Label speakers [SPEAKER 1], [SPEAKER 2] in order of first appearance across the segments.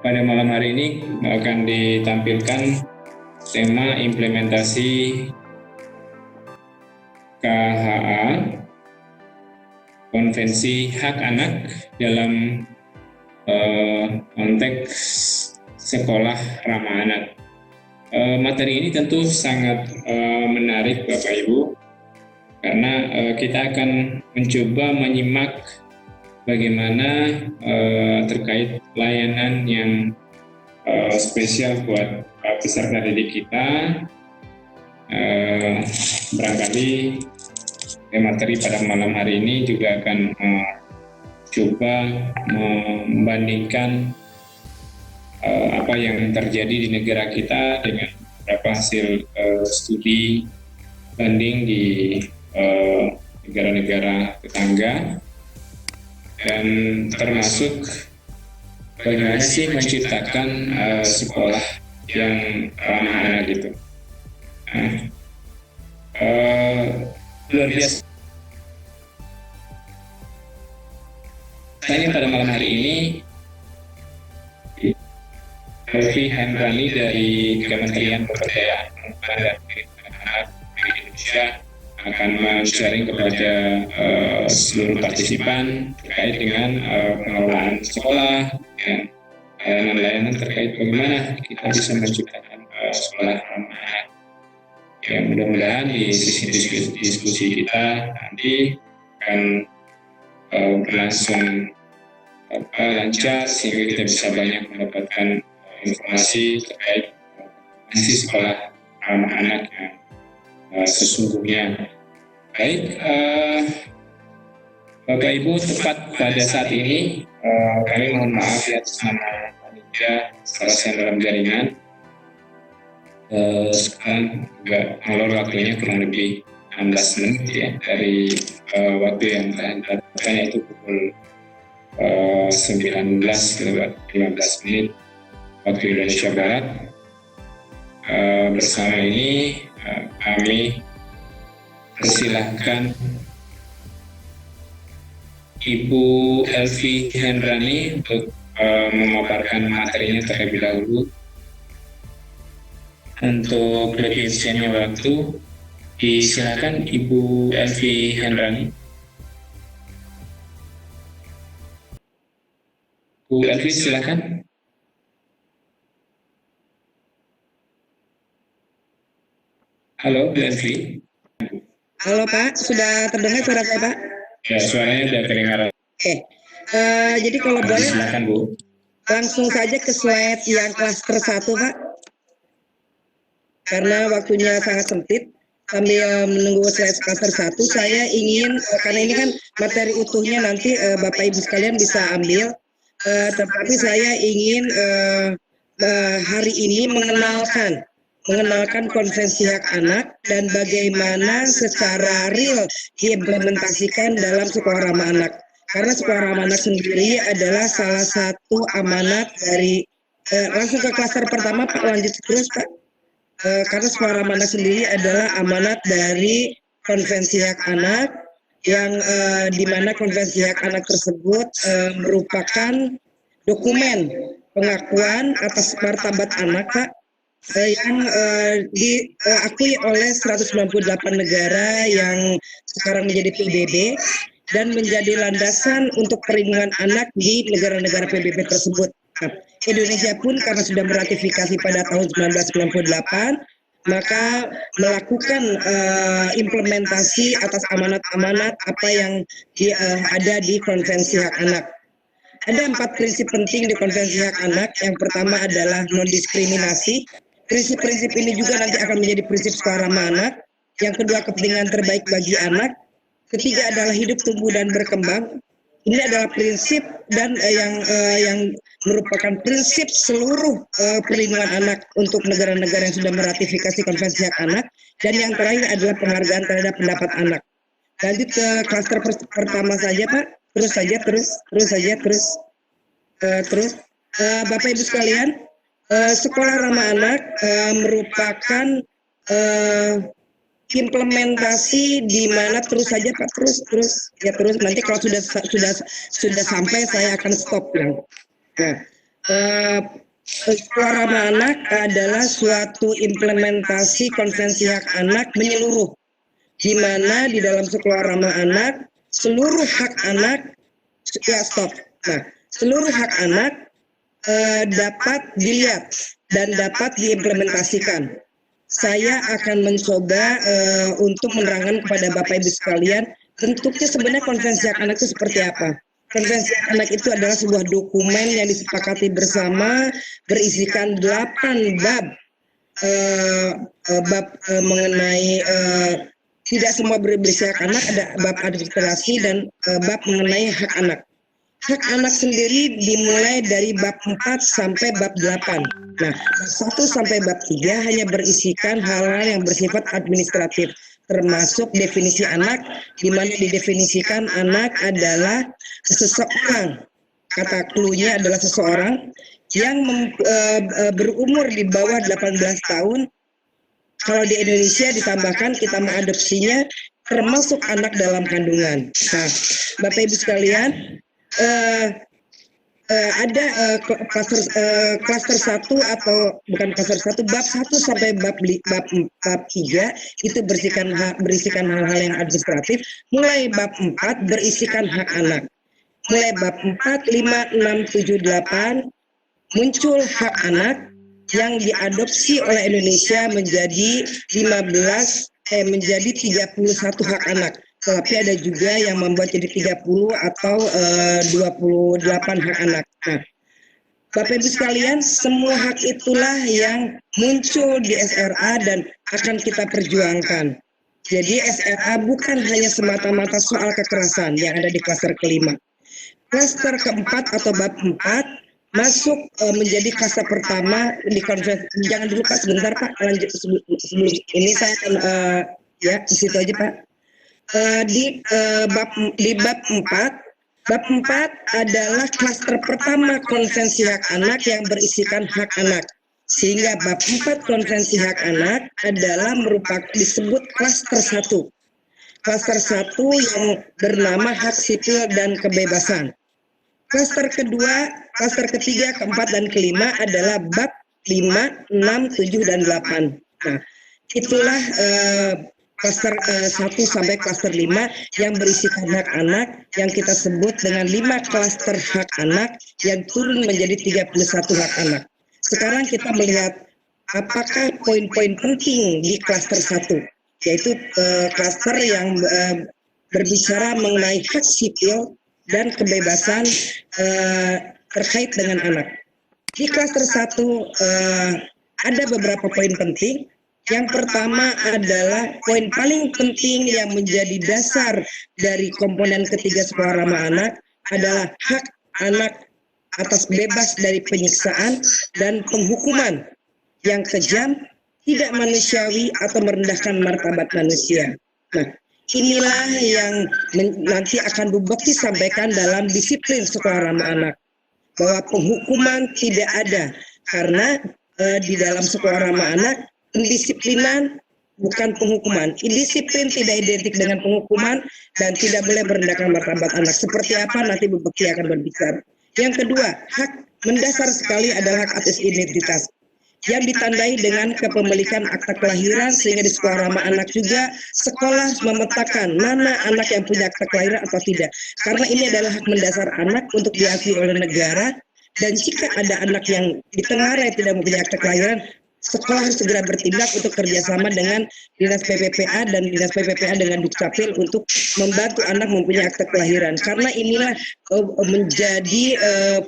[SPEAKER 1] pada malam hari ini akan ditampilkan tema implementasi KHA, Konvensi Hak Anak dalam konteks sekolah ramah anak. Materi ini tentu sangat menarik Bapak Ibu, karena kita akan mencoba menyimak bagaimana terkait layanan yang spesial buat peserta didik kita. Barangkali materi pada malam hari ini juga akan coba membandingkan apa yang terjadi di negara kita dengan beberapa hasil studi banding di negara-negara tetangga, dan termasuk bagaimana sih menciptakan sekolah yang ramah anak gitu. Luar biasa. Tanya pada malam hari ini, Elvi Hendrani dari Kementerian Pemberdayaan dan Anak Indonesia akan men-sharing kepada seluruh partisipan terkait dengan pengelolaan sekolah dan layanan-layanan terkait bagaimana kita bisa menciptakan sekolah ramah anak. Ya, mudah-mudahan di sesi diskusi kita nanti akan berlangsung lancar sehingga kita bisa banyak mendapatkan informasi terkait sekolah ramah anak yang sesungguhnya. Baik, Bapak Ibu, tepat pada saat ini kami mohon maaf ya atas nama panitia sarjana dalam jaringan. Sekarang juga ngelor waktunya kurang lebih 16 menit ya dari waktu yang telah ditetapkan, yaitu pukul 19:15 menit waktu Indonesia Barat. Bersama ini kami persilahkan Ibu Elvi Hendrani untuk memaparkan materinya terlebih dahulu. Untuk lebih efisiennya waktu, disilakan Ibu Elvi Hendrani. Bu Elvi, silakan. Halo Bu Elvi.
[SPEAKER 2] Halo Pak, sudah terdengar suara saya Pak?
[SPEAKER 1] Ya, suaranya sudah terdengar.
[SPEAKER 2] Oke. Jadi kalau boleh,
[SPEAKER 1] silakan Bu.
[SPEAKER 2] Langsung saja ke slide yang klaster 1 Pak. Karena waktunya sangat sempit, sambil menunggu slide klaster 1, saya ingin, karena ini kan materi utuhnya nanti Bapak Ibu sekalian bisa ambil, tetapi saya ingin hari ini mengenalkan Konvensi Hak Anak dan bagaimana secara real diimplementasikan dalam sekolah ramah anak. Karena sekolah ramah anak sendiri adalah salah satu amanat dari, langsung ke klaster pertama Pak, lanjut terus Pak. Karena sekolah ramah anak sendiri adalah amanat dari Konvensi Hak Anak, yang di mana Konvensi Hak Anak tersebut merupakan dokumen pengakuan atas martabat anak Pak, yang diakui oleh 198 negara yang sekarang menjadi PBB dan menjadi landasan untuk perlindungan anak di negara-negara PBB tersebut. Indonesia pun karena sudah meratifikasi pada tahun 1998, maka melakukan implementasi atas amanat-amanat apa yang ada di Konvensi Hak Anak. Ada 4 prinsip penting di Konvensi Hak Anak. Yang pertama adalah non-diskriminasi. Prinsip-prinsip ini juga nanti akan menjadi prinsip sekolah ramah anak. Yang kedua, kepentingan terbaik bagi anak. Ketiga adalah hidup, tumbuh, dan berkembang. Ini adalah prinsip dan yang merupakan prinsip seluruh perlindungan anak untuk negara-negara yang sudah meratifikasi Konvensi Hak Anak. Dan yang terakhir adalah penghargaan terhadap pendapat anak. Lanjut ke klaster pertama saja Pak. Terus Bapak Ibu sekalian, sekolah ramah anak merupakan implementasi di mana terus saja Pak, terus nanti kalau sudah sampai saya akan stop. Nah, Eh, Sekolah Ramah Anak adalah suatu implementasi konvensi hak anak menyeluruh, di mana di dalam Sekolah Ramah Anak seluruh hak anak seluruh hak anak dapat dilihat dan dapat diimplementasikan. Saya akan mencoba untuk menerangkan kepada Bapak Ibu sekalian bentuknya sebenarnya konvensi hak anak itu seperti apa. Konvensi hak anak itu adalah sebuah dokumen yang disepakati bersama berisikan 8 bab mengenai tidak semua berisi hak anak, ada bab administrasi dan bab mengenai hak anak. Hak anak sendiri dimulai dari bab 4 sampai bab 8. Nah, 1 sampai bab 3 hanya berisikan hal-hal yang bersifat administratif, termasuk definisi anak, di mana didefinisikan anak adalah seseorang, kata cluenya adalah seseorang yang berumur di bawah 18 tahun. Kalau di Indonesia ditambahkan kita mengadopsinya termasuk anak dalam kandungan. Nah, Bapak Ibu sekalian, ada klaster 1 atau bukan klaster 1, bab 1 sampai bab 3 itu berisikan hal-hal yang administratif. Mulai bab 4 berisikan hak anak. Mulai bab 4, 5, 6, 7, 8 muncul hak anak yang diadopsi oleh Indonesia menjadi 31 hak anak. Tetapi ada juga yang membuat jadi 30 atau 28 hak anak. Nah, Bapak Ibu sekalian, semua hak itulah yang muncul di SRA dan akan kita perjuangkan. Jadi SRA bukan hanya semata-mata soal kekerasan yang ada di klaster kelima. Klaster keempat atau bab 4 masuk menjadi klaster pertama di konvensi. Jangan dulu Pak, sebentar Pak, lanjut sebelum ini saya akan ya di situ aja Pak. Di bab 4 adalah klaster pertama konvensi hak anak yang berisikan hak anak. Sehingga bab 4 konvensi hak anak adalah merupakan disebut klaster 1. Klaster 1 yang bernama hak sipil dan kebebasan. Klaster kedua, klaster ketiga, keempat, dan kelima adalah bab 5, 6, 7, dan 8. Nah, itulah klaster 1 sampai klaster 5 yang berisikan hak anak yang kita sebut dengan 5 klaster hak anak yang turun menjadi 31 hak anak. Sekarang kita melihat apakah poin-poin penting di klaster 1, yaitu klaster yang berbicara mengenai hak sipil dan kebebasan terkait dengan anak. Di klaster 1 ada beberapa poin penting. Yang pertama adalah poin paling penting yang menjadi dasar dari komponen ketiga Sekolah Ramah Anak adalah hak anak atas bebas dari penyiksaan dan penghukuman yang kejam, tidak manusiawi atau merendahkan martabat manusia. Nah, inilah yang nanti akan Bu Bekti sampaikan dalam disiplin Sekolah Ramah Anak, bahwa penghukuman tidak ada, karena di dalam Sekolah Ramah Anak pendisiplinan bukan penghukuman. Disiplin tidak identik dengan penghukuman dan tidak boleh merendahkan martabat anak. Seperti apa nanti Bu Bekti akan berbicara. Yang kedua, hak mendasar sekali adalah hak atas identitas yang ditandai dengan kepemilikan akta kelahiran, sehingga di Sekolah Ramah Anak juga sekolah memetakan mana anak yang punya akta kelahiran atau tidak. Karena ini adalah hak mendasar anak untuk diakui oleh negara, dan jika ada anak yang ditengarai tidak mempunyai akta kelahiran, sekolah harus segera bertindak untuk kerjasama dengan Dinas PPPA dan Dinas PPPA dengan Dukcapil untuk membantu anak mempunyai akta kelahiran. Karena inilah menjadi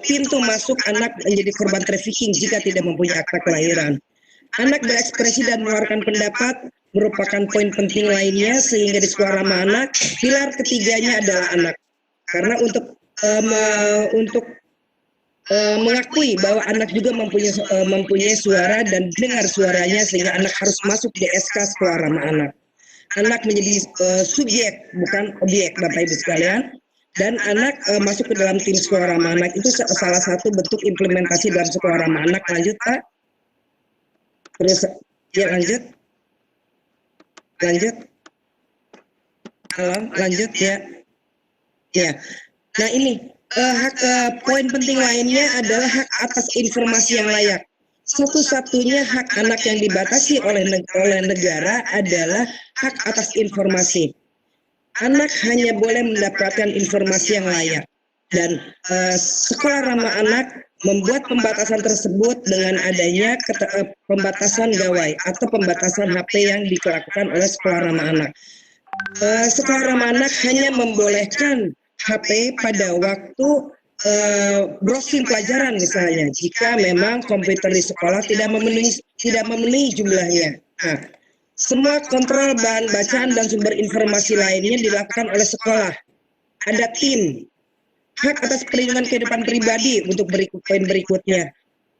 [SPEAKER 2] pintu masuk anak menjadi korban trafficking jika tidak mempunyai akta kelahiran. Anak berekspresi dan mengeluarkan pendapat merupakan poin penting lainnya, sehingga di Sekolah Ramah Anak pilar ketiganya adalah anak. Karena untuk mengakui bahwa anak juga mempunyai suara dan dengar suaranya, sehingga anak harus masuk di SK Sekolah Ramah Anak. Anak menjadi subjek bukan objek, Bapak Ibu sekalian, dan anak masuk ke dalam tim Sekolah Ramah Anak itu salah satu bentuk implementasi dalam Sekolah Ramah Anak. Lanjut Pak, terus ya lanjut halo, lanjut ya. Nah ini Poin penting lainnya adalah hak atas informasi yang layak. Satu-satunya hak anak yang dibatasi oleh negara adalah hak atas informasi. Anak hanya boleh mendapatkan informasi yang layak. Dan Sekolah Ramah Anak membuat pembatasan tersebut dengan adanya pembatasan gawai atau pembatasan HP yang dilakukan oleh Sekolah Ramah Anak. Sekolah Ramah Anak hanya membolehkan HP pada waktu browsing pelajaran misalnya, jika memang komputer di sekolah tidak memenuhi jumlahnya. Nah, semua kontrol bahan bacaan dan sumber informasi lainnya dilakukan oleh sekolah. Ada tim. Hak atas perlindungan kehidupan pribadi untuk poin berikutnya.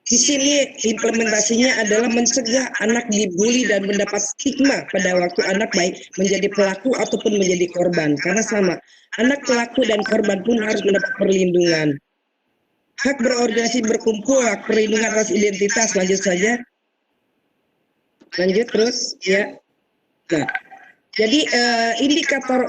[SPEAKER 2] Di sini implementasinya adalah mencegah anak dibully dan mendapat stigma pada waktu anak baik menjadi pelaku ataupun menjadi korban. Karena sama, anak pelaku dan korban pun harus mendapat perlindungan. Hak berorganisasi berkumpul, hak perlindungan atas identitas, lanjut saja. Lanjut terus, ya. Nah, jadi indikator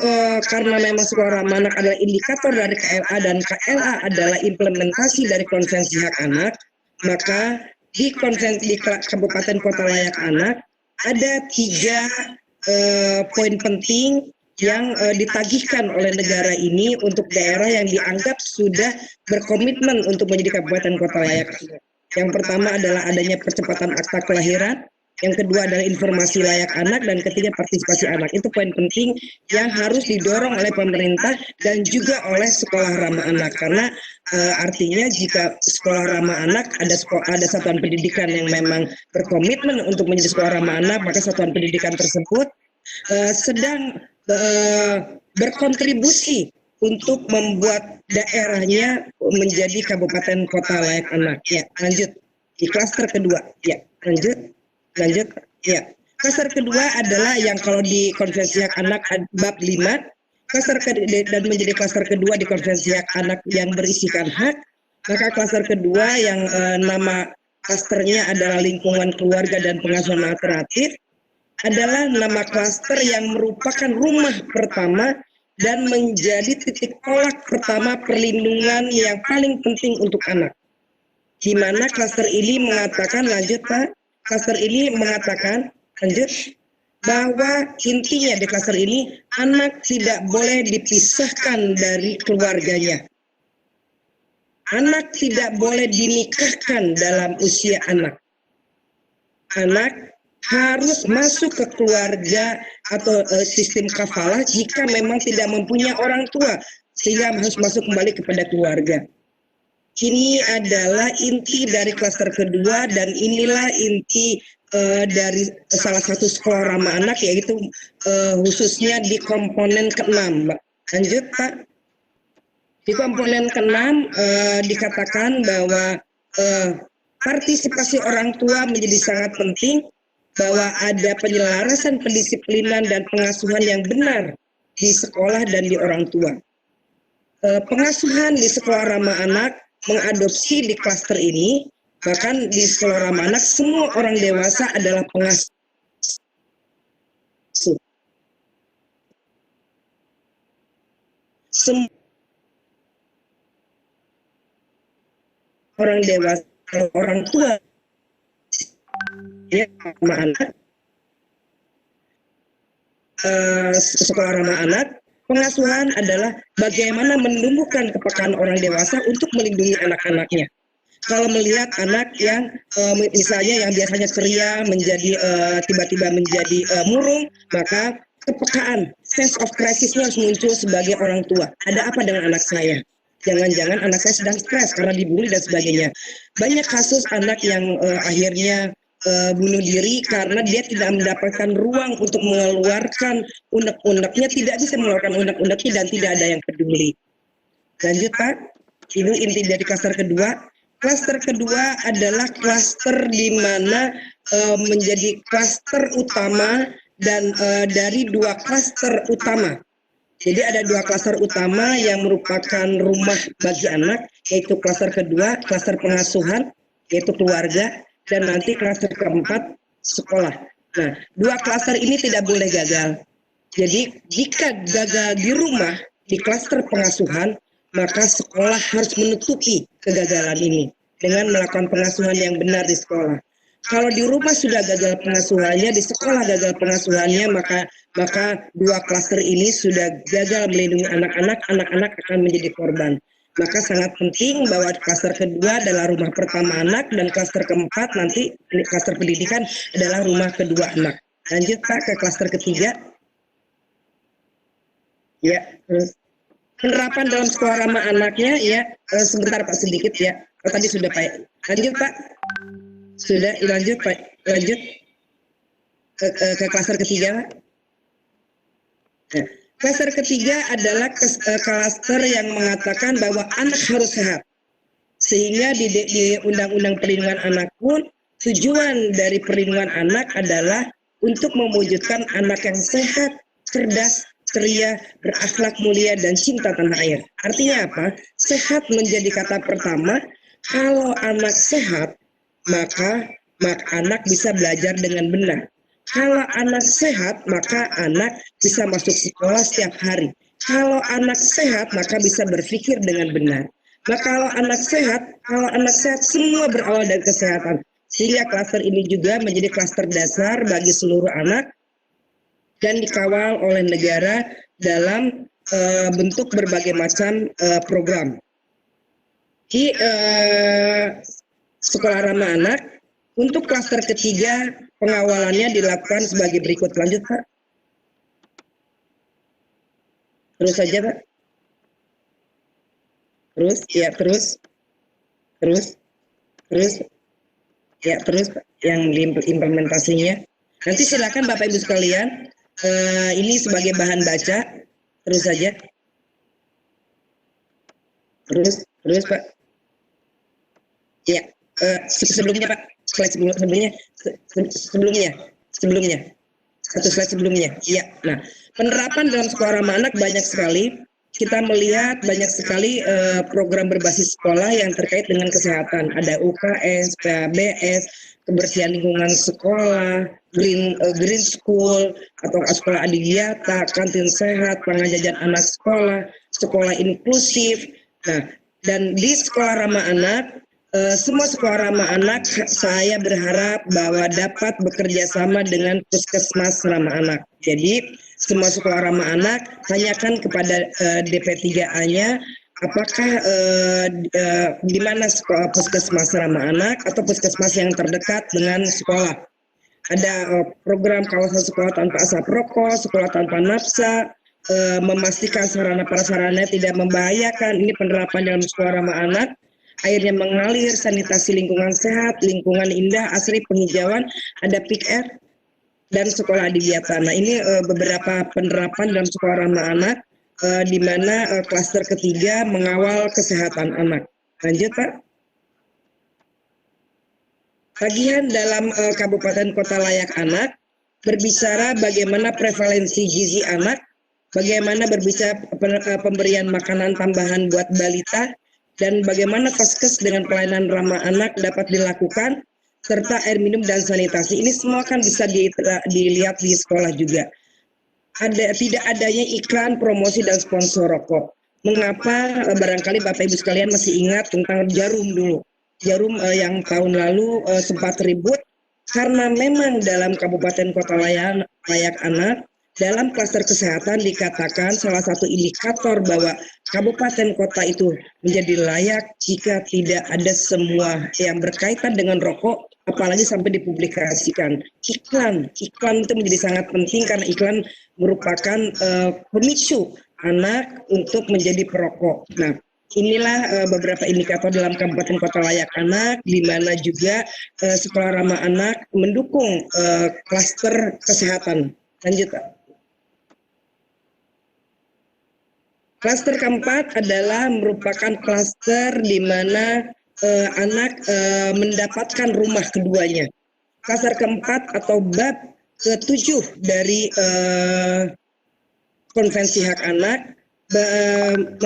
[SPEAKER 2] karena memang Sekolah Ramah Anak adalah indikator dari KLA dan KLA adalah implementasi dari konvensi hak anak, maka di Kabupaten Kota Layak Anak ada 3 poin penting yang ditagihkan oleh negara ini untuk daerah yang dianggap sudah berkomitmen untuk menjadi Kabupaten Kota Layak Anak. Yang pertama adalah adanya percepatan akta kelahiran, yang kedua adalah informasi layak anak, dan ketiga partisipasi anak. Itu poin penting yang harus didorong oleh pemerintah dan juga oleh Sekolah Ramah Anak, karena artinya jika Sekolah Ramah Anak ada satuan pendidikan yang memang berkomitmen untuk menjadi Sekolah Ramah Anak, maka satuan pendidikan tersebut sedang berkontribusi untuk membuat daerahnya menjadi Kabupaten Kota Layak Anak. Ya, lanjut di klaster kedua. Ya, lanjut. Ya. Klaster kedua adalah yang kalau di Konvensi Hak Anak bab 5, dan menjadi klaster kedua di Konvensi Hak Anak yang berisikan hak, maka klaster kedua yang nama klasternya adalah lingkungan keluarga dan pengasuhan alternatif adalah nama klaster yang merupakan rumah pertama dan menjadi titik tolak pertama perlindungan yang paling penting untuk anak. Di mana klaster ini mengatakan, lanjut Pak, klaster ini mengatakan, lanjut, bahwa intinya di klaster ini anak tidak boleh dipisahkan dari keluarganya. Anak tidak boleh dinikahkan dalam usia anak. Anak harus masuk ke keluarga atau sistem kafalah jika memang tidak mempunyai orang tua, sehingga harus masuk kembali kepada keluarga. Ini adalah inti dari klaster kedua, dan inilah inti dari salah satu Sekolah Ramah Anak, yaitu khususnya di komponen ke-6, Mbak. Lanjut, Pak. Di komponen ke-6 dikatakan bahwa partisipasi orang tua menjadi sangat penting, bahwa ada penyelarasan pendisiplinan dan pengasuhan yang benar di sekolah dan di orang tua. Pengasuhan di Sekolah Ramah Anak mengadopsi di klaster ini, bahkan di Sekolah Ramah Anak semua orang dewasa adalah pengasuh. Semua orang dewasa, orang tua ya, Ramah Anak, Sekolah Ramah Anak, pengasuhan adalah bagaimana menumbuhkan kepekaan orang dewasa untuk melindungi anak-anaknya. Kalau melihat anak yang misalnya yang biasanya ceria menjadi tiba-tiba menjadi murung, maka kepekaan, sense of crisis-nya harus muncul sebagai orang tua. Ada apa dengan anak saya? Jangan-jangan anak saya sedang stres karena dibully dan sebagainya. Banyak kasus anak yang akhirnya bunuh diri karena dia tidak mendapatkan ruang untuk mengeluarkan unek-uneknya, tidak bisa mengeluarkan unek-uneknya dan tidak ada yang peduli. Lanjut Pak, ini inti dari klaster kedua. Klaster kedua adalah klaster di mana menjadi klaster utama dan dari 2 klaster utama. Jadi ada 2 klaster utama yang merupakan rumah bagi anak, yaitu klaster kedua, klaster pengasuhan, yaitu keluarga, dan nanti klaster keempat sekolah. Nah, 2 klaster ini tidak boleh gagal. Jadi jika gagal di rumah, di klaster pengasuhan, maka sekolah harus menutupi kegagalan ini dengan melakukan pengasuhan yang benar di sekolah. Kalau di rumah sudah gagal pengasuhannya, di sekolah gagal pengasuhannya, maka dua klaster ini sudah gagal melindungi anak-anak, anak-anak akan menjadi korban. Maka sangat penting bahwa klaster kedua adalah rumah pertama anak, dan klaster keempat nanti klaster pendidikan adalah rumah kedua anak. Lanjut Pak ke klaster ketiga. Ya, terus penerapan dalam sekolah ramah anaknya ya, sebentar Pak sedikit ya. Oh, tadi sudah Pak. Lanjut Pak. Sudah, lanjut Pak. Lanjut ke klaster ketiga Pak. Nah, klaster ketiga adalah klaster yang mengatakan bahwa anak harus sehat. Sehingga di Undang-Undang Perlindungan Anak pun tujuan dari perlindungan anak adalah untuk mewujudkan anak yang sehat, cerdas, ceria, berakhlak mulia, dan cinta tanah air. Artinya apa? Sehat menjadi kata pertama. Kalau anak sehat, maka anak bisa belajar dengan benar. Kalau anak sehat, maka anak bisa masuk sekolah setiap hari. Kalau anak sehat, maka bisa berpikir dengan benar. Maka kalau anak sehat semua berawal dari kesehatan. Sehingga klaster ini juga menjadi klaster dasar bagi seluruh anak dan dikawal oleh negara dalam bentuk berbagai macam program. Di sekolah ramah anak, untuk klaster ketiga pengawalannya dilakukan sebagai berikut. Lanjut Pak. Terus saja Pak. Terus, ya terus. Ya terus Pak, yang implementasinya. Nanti silakan Bapak Ibu sekalian, ini sebagai bahan baca. Terus saja. Terus Pak. Ya, sebelumnya Pak, slide sebelumnya. Satu slide sebelumnya. Iya. Nah, penerapan dalam sekolah ramah anak banyak sekali. Kita melihat banyak sekali program berbasis sekolah yang terkait dengan kesehatan. Ada UKS, PABS, kebersihan lingkungan sekolah, green school atau sekolah adiwiyata, kantin sehat, pengajajan anak sekolah, sekolah inklusif. Nah, dan di sekolah ramah anak, semua sekolah ramah anak saya berharap bahwa dapat bekerja sama dengan puskesmas ramah anak. Jadi semua sekolah ramah anak tanyakan kepada DP3A-nya apakah di mana sekolah puskesmas ramah anak atau puskesmas yang terdekat dengan sekolah. Ada program kawasan sekolah tanpa asap rokok, sekolah tanpa nafsa, memastikan sarana prasarana tidak membahayakan. Ini penerapan dalam sekolah ramah anak. Airnya mengalir, sanitasi lingkungan sehat, lingkungan indah, asri penghijauan, ada PIK-R, dan sekolah adiwiyata. Nah, ini beberapa penerapan dalam sekolah ramah anak, di mana klaster ketiga mengawal kesehatan anak. Lanjut Pak. Kajian dalam Kabupaten Kota Layak Anak berbicara bagaimana prevalensi gizi anak, bagaimana berbicara pemberian makanan tambahan buat balita, dan bagaimana Vaskes dengan pelayanan ramah anak dapat dilakukan, serta air minum dan sanitasi. Ini semua kan bisa dilihat di sekolah juga. Tidak adanya iklan, promosi, dan sponsor rokok. Mengapa? Barangkali Bapak Ibu sekalian masih ingat tentang jarum dulu. Jarum yang tahun lalu sempat ribut, karena memang dalam Kabupaten Kota Layak Anak, dalam klaster kesehatan dikatakan salah satu indikator bahwa kabupaten kota itu menjadi layak jika tidak ada semua yang berkaitan dengan rokok, apalagi sampai dipublikasikan. Iklan itu menjadi sangat penting karena iklan merupakan pemicu anak untuk menjadi perokok. Nah, inilah beberapa indikator dalam Kabupaten Kota Layak Anak, di mana juga sekolah ramah anak mendukung klaster kesehatan. Lanjut Pak. Klaster keempat adalah merupakan klaster di mana anak mendapatkan rumah keduanya. Klaster keempat atau bab ke-7 dari Konvensi Hak Anak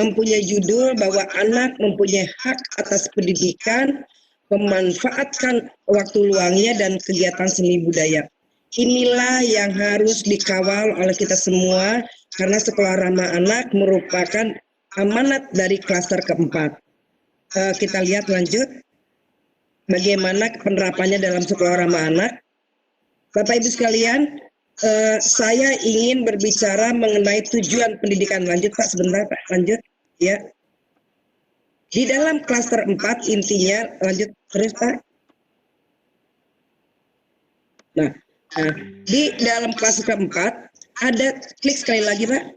[SPEAKER 2] mempunyai judul bahwa anak mempunyai hak atas pendidikan, memanfaatkan waktu luangnya, dan kegiatan seni budaya. Inilah yang harus dikawal oleh kita semua, karena sekolah ramah anak merupakan amanat dari klaster keempat. Kita lihat lanjut bagaimana penerapannya dalam sekolah ramah anak. Bapak Ibu sekalian, saya ingin berbicara mengenai tujuan pendidikan. Lanjut Pak, sebentar Pak, lanjut ya. Di dalam klaster 4 intinya, lanjut terus Pak. Nah, di dalam klaster keempat ada, klik sekali lagi Pak.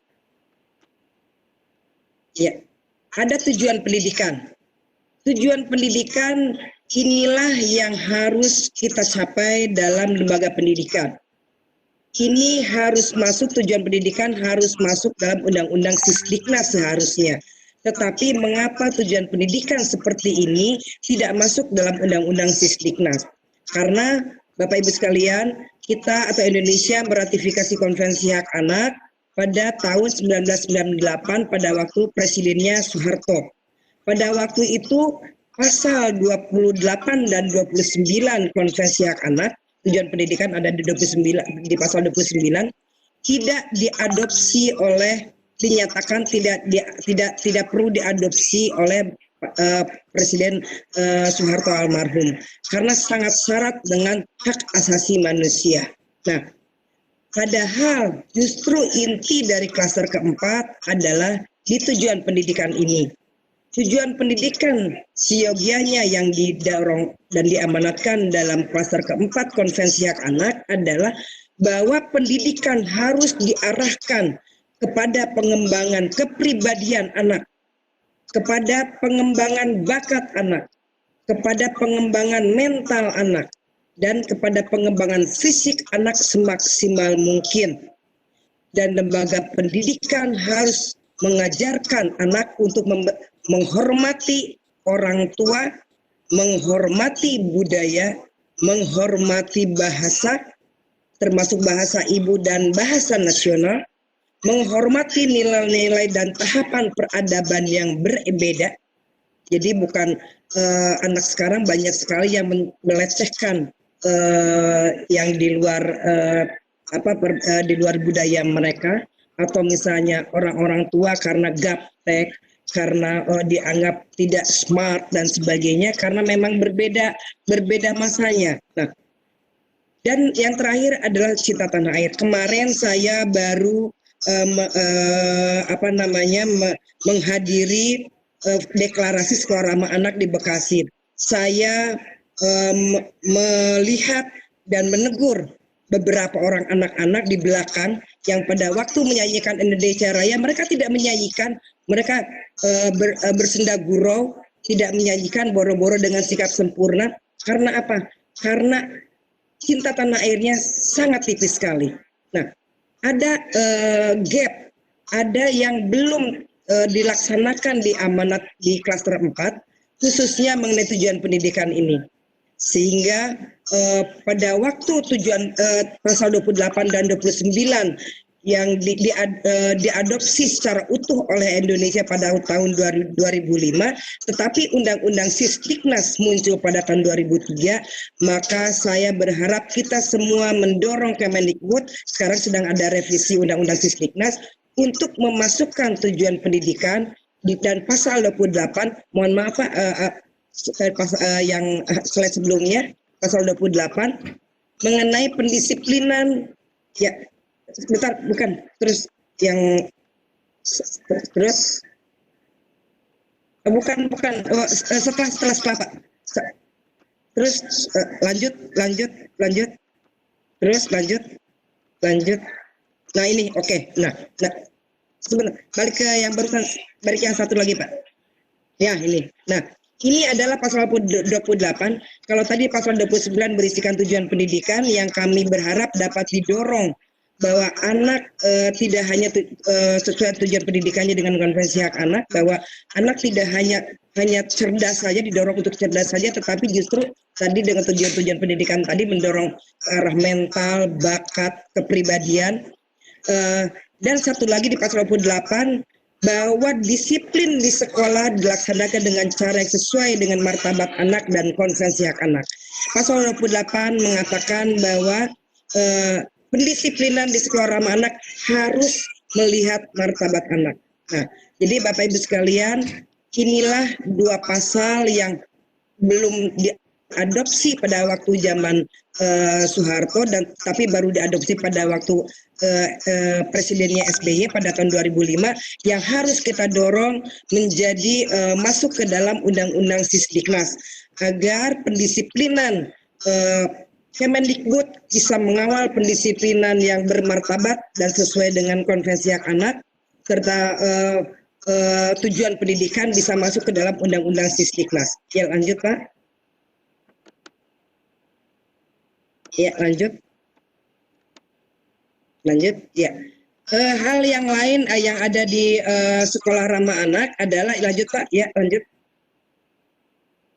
[SPEAKER 2] Ya, ada tujuan pendidikan. Tujuan pendidikan inilah yang harus kita capai dalam lembaga pendidikan. Ini harus masuk, tujuan pendidikan harus masuk dalam Undang-Undang Sisdiknas seharusnya. Tetapi mengapa tujuan pendidikan seperti ini tidak masuk dalam Undang-Undang Sisdiknas? Karena Bapak Ibu sekalian, kita atau Indonesia meratifikasi Konvensi Hak Anak pada tahun 1998 pada waktu presidennya Soeharto. Pada waktu itu pasal 28 dan 29 Konvensi Hak Anak, tujuan pendidikan ada di 29, di pasal 29, tidak diadopsi oleh, dinyatakan tidak perlu diadopsi oleh Presiden Soeharto almarhum karena sangat syarat dengan hak asasi manusia. Nah, padahal justru inti dari klaster keempat adalah di tujuan pendidikan ini. Tujuan pendidikan siogianya yang didorong dan diamanatkan dalam klaster keempat Konvensi Hak Anak adalah bahwa pendidikan harus diarahkan kepada pengembangan kepribadian anak, kepada pengembangan bakat anak, kepada pengembangan mental anak, dan kepada pengembangan fisik anak semaksimal mungkin. Dan lembaga pendidikan harus mengajarkan anak untuk menghormati orang tua, menghormati budaya, menghormati bahasa, termasuk bahasa ibu dan bahasa nasional, menghormati nilai-nilai dan tahapan peradaban yang berbeda. Jadi bukan anak sekarang banyak sekali yang melecehkan yang di luar di luar budaya mereka, atau misalnya orang-orang tua karena gaptek, karena dianggap tidak smart dan sebagainya, karena memang berbeda masanya. Nah, dan yang terakhir adalah cinta tanah air. Kemarin saya baru menghadiri deklarasi sekolah ramah anak di Bekasi. Saya melihat dan menegur beberapa orang anak-anak di belakang yang pada waktu menyanyikan Indonesia Raya mereka tidak menyanyikan, mereka bersenda gurau, tidak menyanyikan boro-boro dengan sikap sempurna. Karena apa? Karena cinta tanah airnya sangat tipis sekali. Nah, ada gap, ada yang belum dilaksanakan di amanat di klaster 4, khususnya mengenai tujuan pendidikan ini. Sehingga pada waktu tujuan pasal 28 dan 29 yang diadopsi secara utuh oleh Indonesia pada tahun 2005, tetapi Undang-Undang Sisdiknas muncul pada tahun 2003, maka saya berharap kita semua mendorong Kemendikbud, sekarang sedang ada revisi Undang-Undang Sisdiknas, untuk memasukkan tujuan pendidikan dan pasal 28, mohon maaf Pak, yang slide sebelumnya, pasal 28, mengenai pendisiplinan, ya, sebentar, bukan, terus yang, terus, bukan, setelah Pak, terus lanjut, terus lanjut, nah ini, oke. Nah, sebentar, balik ke yang barusan, balik yang satu lagi Pak, ya ini, nah, ini adalah pasal 28. Kalau tadi pasal 29 berisikan tujuan pendidikan yang kami berharap dapat didorong bahwa anak tidak hanya sesuai tujuan pendidikannya dengan Konvensi Hak Anak, bahwa anak tidak hanya cerdas saja, didorong untuk cerdas saja, tetapi justru tadi dengan tujuan-tujuan pendidikan tadi mendorong arah mental, bakat, kepribadian. Dan satu lagi di pasal 28, bahwa disiplin di sekolah dilaksanakan dengan cara yang sesuai dengan martabat anak dan Konvensi Hak Anak. Pasal 28 mengatakan bahwa pendisiplinan di sekolah ramah anak harus melihat martabat anak. Nah, jadi Bapak Ibu sekalian, inilah dua pasal yang belum diadopsi pada waktu zaman Soeharto dan tapi baru diadopsi pada waktu presidennya SBY pada tahun 2005 yang harus kita dorong menjadi masuk ke dalam Undang-Undang Sisdiknas agar pendisiplinan Kemendikbud bisa mengawal pendisiplinan yang bermartabat dan sesuai dengan Konvensi Hak Anak serta tujuan pendidikan bisa masuk ke dalam Undang-Undang Sisdiknas. Ya, lanjut Pak. Ya, lanjut. Ya. Hal yang lain yang ada di sekolah ramah anak adalah, lanjut Pak. Ya, lanjut.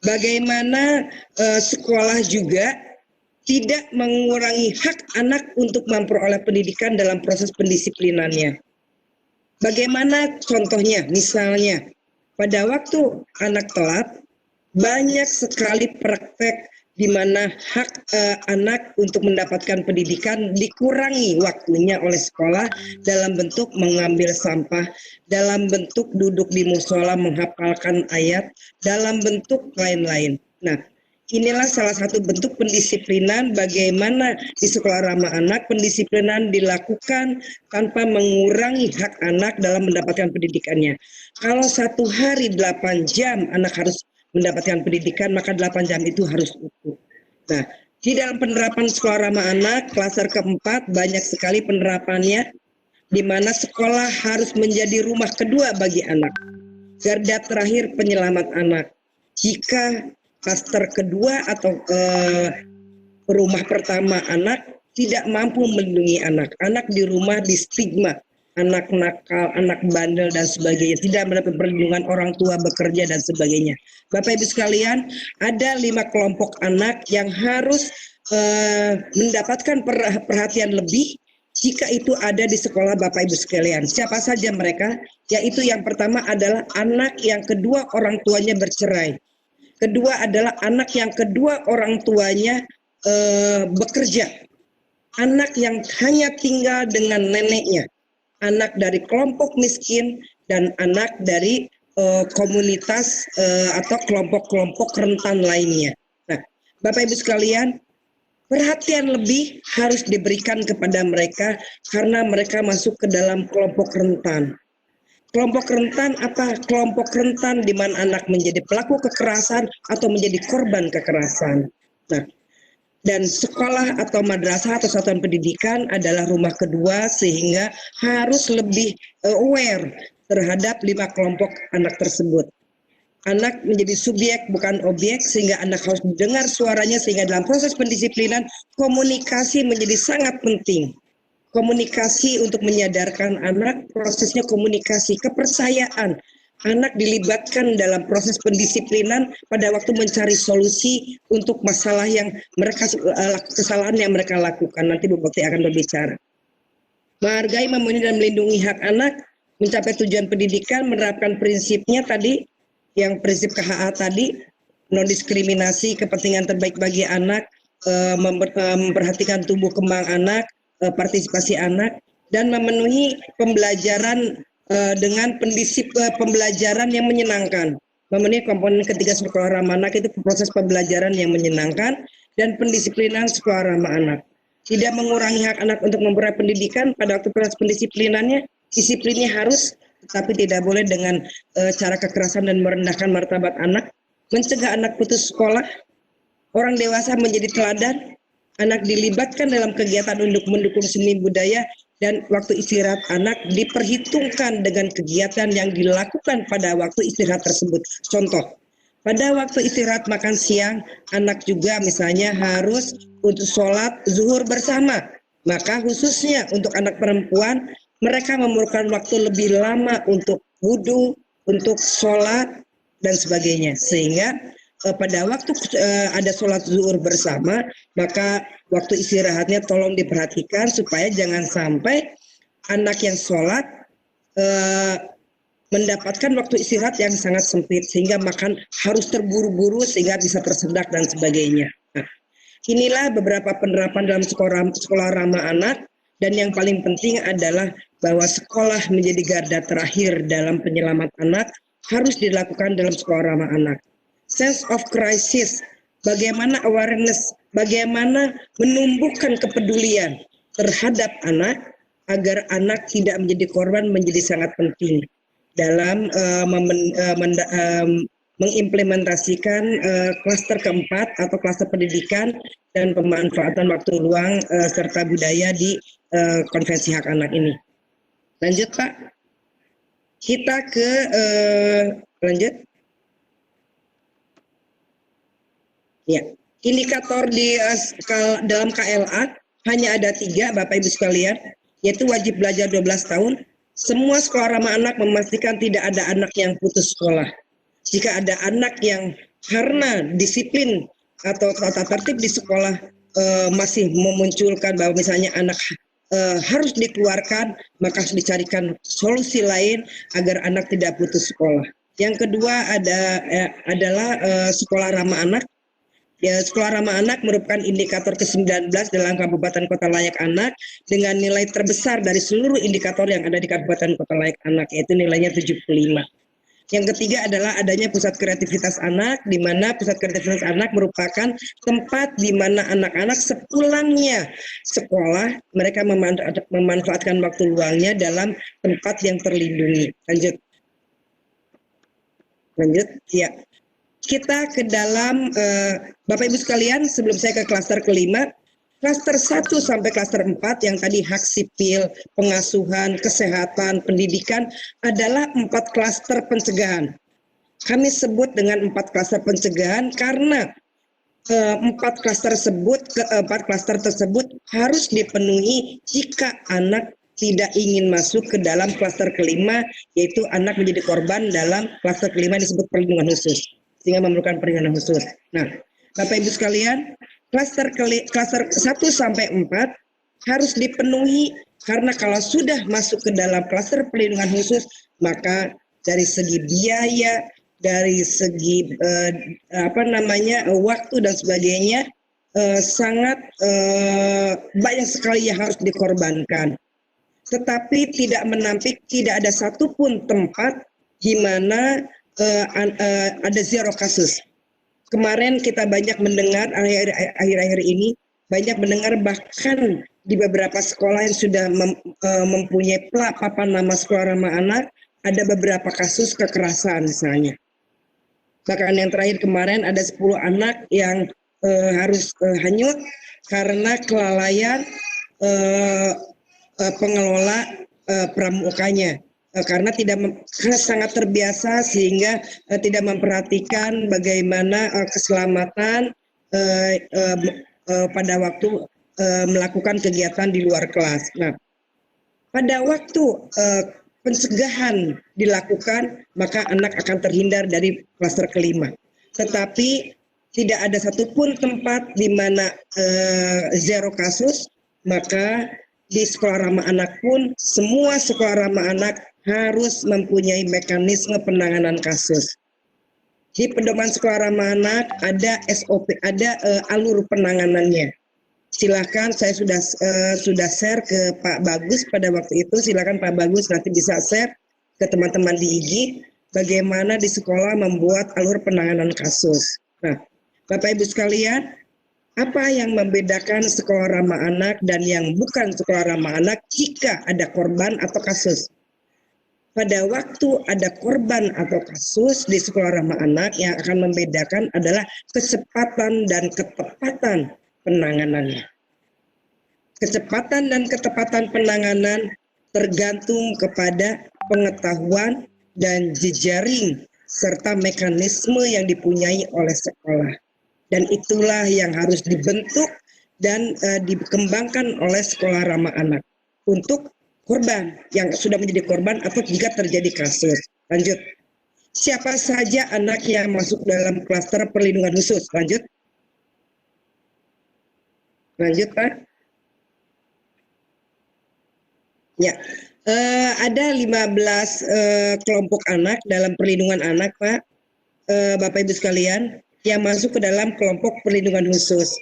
[SPEAKER 2] Bagaimana sekolah juga tidak mengurangi hak anak untuk memperoleh pendidikan dalam proses pendisiplinannya. Bagaimana contohnya? Misalnya, pada waktu anak telat, banyak sekali praktek di mana hak anak untuk mendapatkan pendidikan dikurangi waktunya oleh sekolah dalam bentuk mengambil sampah, dalam bentuk duduk di musola menghafalkan ayat, dalam bentuk lain-lain. Nah, inilah salah satu bentuk pendisiplinan bagaimana di sekolah ramah anak pendisiplinan dilakukan tanpa mengurangi hak anak dalam mendapatkan pendidikannya. Kalau satu hari 8 jam anak harus mendapatkan pendidikan, maka 8 jam itu harus utuh. Nah, di dalam penerapan sekolah ramah anak, klaster keempat banyak sekali penerapannya, di mana sekolah harus menjadi rumah kedua bagi anak. Garda terakhir penyelamat anak. Jika klaster kedua atau rumah pertama anak tidak mampu melindungi anak, anak di rumah di stigma, anak nakal, anak bandel dan sebagainya, tidak mendapat perlindungan orang tua bekerja dan sebagainya. Bapak Ibu sekalian, ada 5 kelompok anak yang harus mendapatkan perhatian lebih jika itu ada di sekolah Bapak Ibu sekalian. Siapa saja mereka? Yaitu yang pertama adalah anak yang kedua orang tuanya bercerai. Kedua adalah anak yang kedua orang tuanya bekerja. Anak yang hanya tinggal dengan neneknya. Anak dari kelompok miskin dan anak dari komunitas atau kelompok-kelompok rentan lainnya. Nah, Bapak Ibu sekalian, perhatian lebih harus diberikan kepada mereka karena mereka masuk ke dalam kelompok rentan. Kelompok rentan apa? Kelompok rentan di mana anak menjadi pelaku kekerasan atau menjadi korban kekerasan. Nah, dan sekolah atau madrasah atau satuan pendidikan adalah rumah kedua sehingga harus lebih aware terhadap 5 kelompok anak tersebut. Anak menjadi subjek bukan objek sehingga anak harus mendengar suaranya sehingga dalam proses pendisiplinan komunikasi menjadi sangat penting. Komunikasi untuk menyadarkan anak, prosesnya komunikasi, kepercayaan. Anak dilibatkan dalam proses pendisiplinan pada waktu mencari solusi untuk masalah yang mereka kesalahan yang mereka lakukan. Nanti Bu Bakti akan berbicara. Menghargai, memenuhi dan melindungi hak anak, mencapai tujuan pendidikan, menerapkan prinsipnya tadi, yang prinsip KHA tadi, non diskriminasi, kepentingan terbaik bagi anak, memperhatikan tumbuh kembang anak, partisipasi anak, dan memenuhi pembelajaran dengan pembelajaran yang menyenangkan. Memenuhi komponen ketiga sekolah ramah anak itu proses pembelajaran yang menyenangkan dan pendisiplinan sekolah ramah anak. Tidak mengurangi hak anak untuk memperoleh pendidikan pada waktu proses pendisiplinannya, disiplinnya harus, tetapi tidak boleh dengan cara kekerasan dan merendahkan martabat anak. Mencegah anak putus sekolah, orang dewasa menjadi teladan, anak dilibatkan dalam kegiatan untuk mendukung seni budaya, dan waktu istirahat anak diperhitungkan dengan kegiatan yang dilakukan pada waktu istirahat tersebut. Contoh, pada waktu istirahat makan siang, anak juga misalnya harus untuk sholat zuhur bersama. Maka khususnya untuk anak perempuan, mereka memerlukan waktu lebih lama untuk wudhu, untuk sholat, dan sebagainya. Sehingga pada waktu ada sholat zuhur bersama, maka waktu istirahatnya tolong diperhatikan supaya jangan sampai anak yang sholat mendapatkan waktu istirahat yang sangat sempit sehingga makan harus terburu-buru sehingga bisa tersedak dan sebagainya. Nah, inilah beberapa penerapan dalam sekolah ramah anak Dan yang paling penting adalah bahwa sekolah menjadi garda terakhir dalam penyelamat anak harus dilakukan dalam sekolah ramah anak. Sense of crisis, bagaimana awareness, bagaimana menumbuhkan kepedulian terhadap anak agar anak tidak menjadi korban menjadi sangat penting dalam mengimplementasikan klaster keempat atau klaster pendidikan dan pemanfaatan waktu luang serta budaya di konvensi hak anak ini. Lanjut Pak, kita ke lanjut. Ya, indikator di dalam KLA hanya ada 3 Bapak Ibu sekalian, yaitu wajib belajar 12 tahun. Semua sekolah ramah anak memastikan tidak ada anak yang putus sekolah. Jika ada anak yang karena disiplin atau tata tertib di sekolah masih memunculkan bahwa misalnya anak harus dikeluarkan, maka harus dicarikan solusi lain agar anak tidak putus sekolah. Yang kedua adalah sekolah ramah anak. Ya, sekolah ramah anak merupakan indikator ke-19 dalam Kabupaten Kota Layak Anak dengan nilai terbesar dari seluruh indikator yang ada di Kabupaten Kota Layak Anak, yaitu nilainya 75. Yang ketiga adalah adanya pusat kreativitas anak, di mana pusat kreativitas anak merupakan tempat di mana anak-anak sepulangnya sekolah, mereka memanfaatkan waktu luangnya dalam tempat yang terlindungi. Lanjut, ya. Kita ke dalam, Bapak Ibu sekalian, sebelum saya ke klaster kelima, klaster 1 sampai klaster 4 yang tadi hak sipil, pengasuhan, kesehatan, pendidikan adalah 4 klaster pencegahan. Kami sebut dengan 4 klaster pencegahan karena 4 klaster tersebut harus dipenuhi jika anak tidak ingin masuk ke dalam klaster kelima, yaitu anak menjadi korban dalam klaster kelima disebut perlindungan khusus, sehingga memerlukan perlindungan khusus. Nah, Bapak Ibu sekalian, klaster 1 sampai 4 harus dipenuhi karena kalau sudah masuk ke dalam klaster perlindungan khusus, maka dari segi biaya, dari segi waktu dan sebagainya sangat banyak sekali yang harus dikorbankan. Tetapi tidak menampik, tidak ada satupun tempat di mana ada zero kasus. Kemarin kita banyak mendengar akhir-akhir ini banyak mendengar bahkan di beberapa sekolah yang sudah mempunyai papan nama sekolah ramah anak ada beberapa kasus kekerasan misalnya. Bahkan yang terakhir kemarin ada 10 anak yang harus hanyut karena kelalaian pengelola pramukanya. Karena sangat terbiasa sehingga tidak memperhatikan bagaimana keselamatan pada waktu melakukan kegiatan di luar kelas. Nah, pada waktu pencegahan dilakukan, maka anak akan terhindar dari klaster kelima. Tetapi tidak ada satupun tempat di mana zero kasus, maka di sekolah ramah anak pun semua sekolah ramah anak harus mempunyai mekanisme penanganan kasus. Di pedoman sekolah ramah anak ada SOP, ada alur penanganannya. Silakan, saya sudah share ke Pak Bagus pada waktu itu. Silakan Pak Bagus nanti bisa share ke teman-teman di IGI bagaimana di sekolah membuat alur penanganan kasus. Nah, Bapak Ibu sekalian, apa yang membedakan sekolah ramah anak dan yang bukan sekolah ramah anak jika ada korban atau kasus? Pada waktu ada korban atau kasus di sekolah ramah anak, yang akan membedakan adalah kecepatan dan ketepatan penanganannya. Kecepatan dan ketepatan penanganan tergantung kepada pengetahuan dan jejaring serta mekanisme yang dipunyai oleh sekolah. Dan itulah yang harus dibentuk dan dikembangkan oleh sekolah ramah anak untuk korban yang sudah menjadi korban atau jika terjadi kasus. Lanjut. Siapa saja anak yang masuk dalam klaster perlindungan khusus? Lanjut. Lanjut, Pak. Ya, ada 15 kelompok anak dalam perlindungan anak, Pak. Bapak Ibu sekalian, yang masuk ke dalam kelompok perlindungan khusus.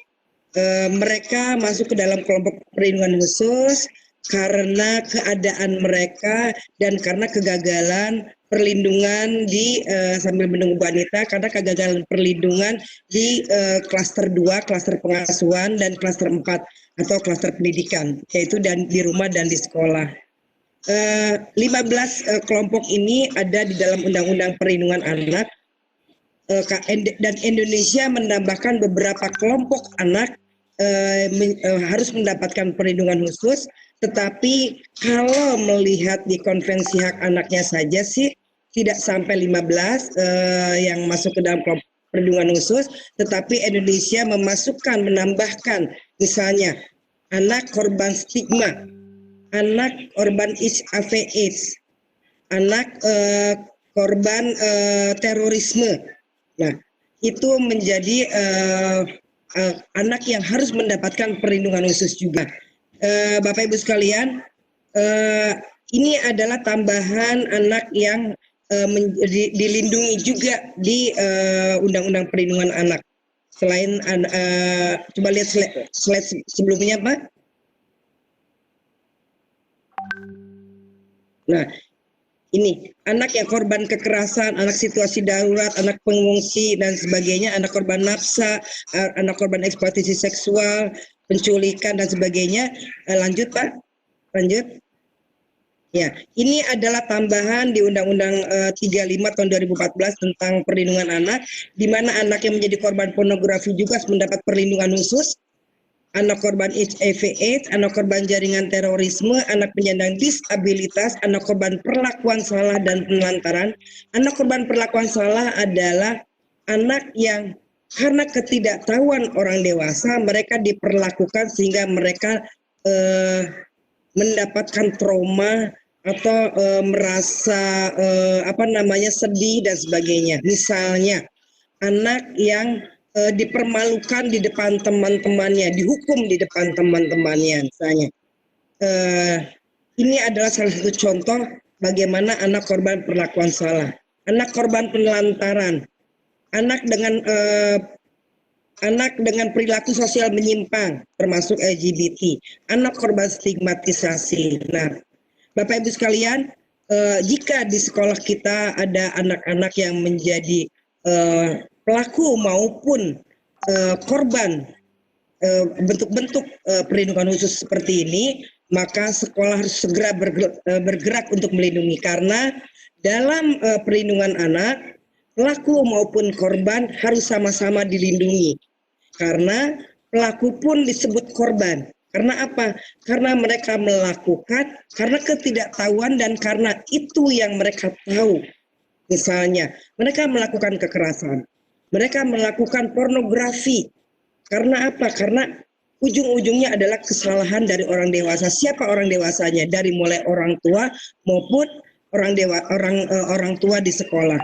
[SPEAKER 2] Mereka masuk ke dalam kelompok perlindungan khusus karena keadaan mereka dan karena kegagalan perlindungan di sambil menunggu Bu Anita, karena kegagalan perlindungan di klaster 2, klaster pengasuhan, dan klaster 4 atau klaster pendidikan, yaitu di rumah dan di sekolah. 15 kelompok ini ada di dalam Undang-Undang Perlindungan Anak, dan Indonesia menambahkan beberapa kelompok anak harus mendapatkan perlindungan khusus. Tetapi kalau melihat di konvensi hak anaknya saja sih tidak sampai 15 yang masuk ke dalam kelompok perlindungan khusus, tetapi Indonesia menambahkan misalnya anak korban stigma, anak korban HIV/AIDS, anak korban terorisme. Nah, itu menjadi anak yang harus mendapatkan perlindungan khusus juga. Bapak Ibu sekalian, ini adalah tambahan anak yang dilindungi juga di Undang-Undang Perlindungan Anak. Selain coba lihat slide sebelumnya, Pak. Nah, ini anak yang korban kekerasan, anak situasi darurat, anak pengungsi dan sebagainya, anak korban nafsa, anak korban eksploitasi seksual, penculikan dan sebagainya. Lanjut Pak, lanjut. Ya, ini adalah tambahan di Undang-Undang 35 tahun 2014 tentang perlindungan anak, di mana anak yang menjadi korban pornografi juga mendapat perlindungan khusus. Anak korban HIV/AIDS, anak korban jaringan terorisme, anak penyandang disabilitas, anak korban perlakuan salah dan penelantaran. Anak korban perlakuan salah adalah anak yang karena ketidaktahuan orang dewasa mereka diperlakukan sehingga mereka mendapatkan trauma atau merasa sedih dan sebagainya. Misalnya anak yang dipermalukan di depan teman-temannya, dihukum di depan teman-temannya misalnya. Ini adalah salah satu contoh bagaimana anak korban perlakuan salah. Anak korban penelantaran, anak dengan perilaku sosial menyimpang, termasuk LGBT, anak korban stigmatisasi. Nah, Bapak Ibu sekalian, jika di sekolah kita ada anak-anak yang menjadi pelaku maupun korban bentuk-bentuk perlindungan khusus seperti ini, maka sekolah harus segera bergerak untuk melindungi, karena dalam perlindungan anak, pelaku maupun korban harus sama-sama dilindungi, karena pelaku pun disebut korban. Karena apa? Karena mereka melakukan karena ketidaktahuan dan karena itu yang mereka tahu. Misalnya, mereka melakukan kekerasan, mereka melakukan pornografi. Karena apa? Karena ujung-ujungnya adalah kesalahan dari orang dewasa. Siapa orang dewasanya? Dari mulai orang tua maupun orang tua di sekolah.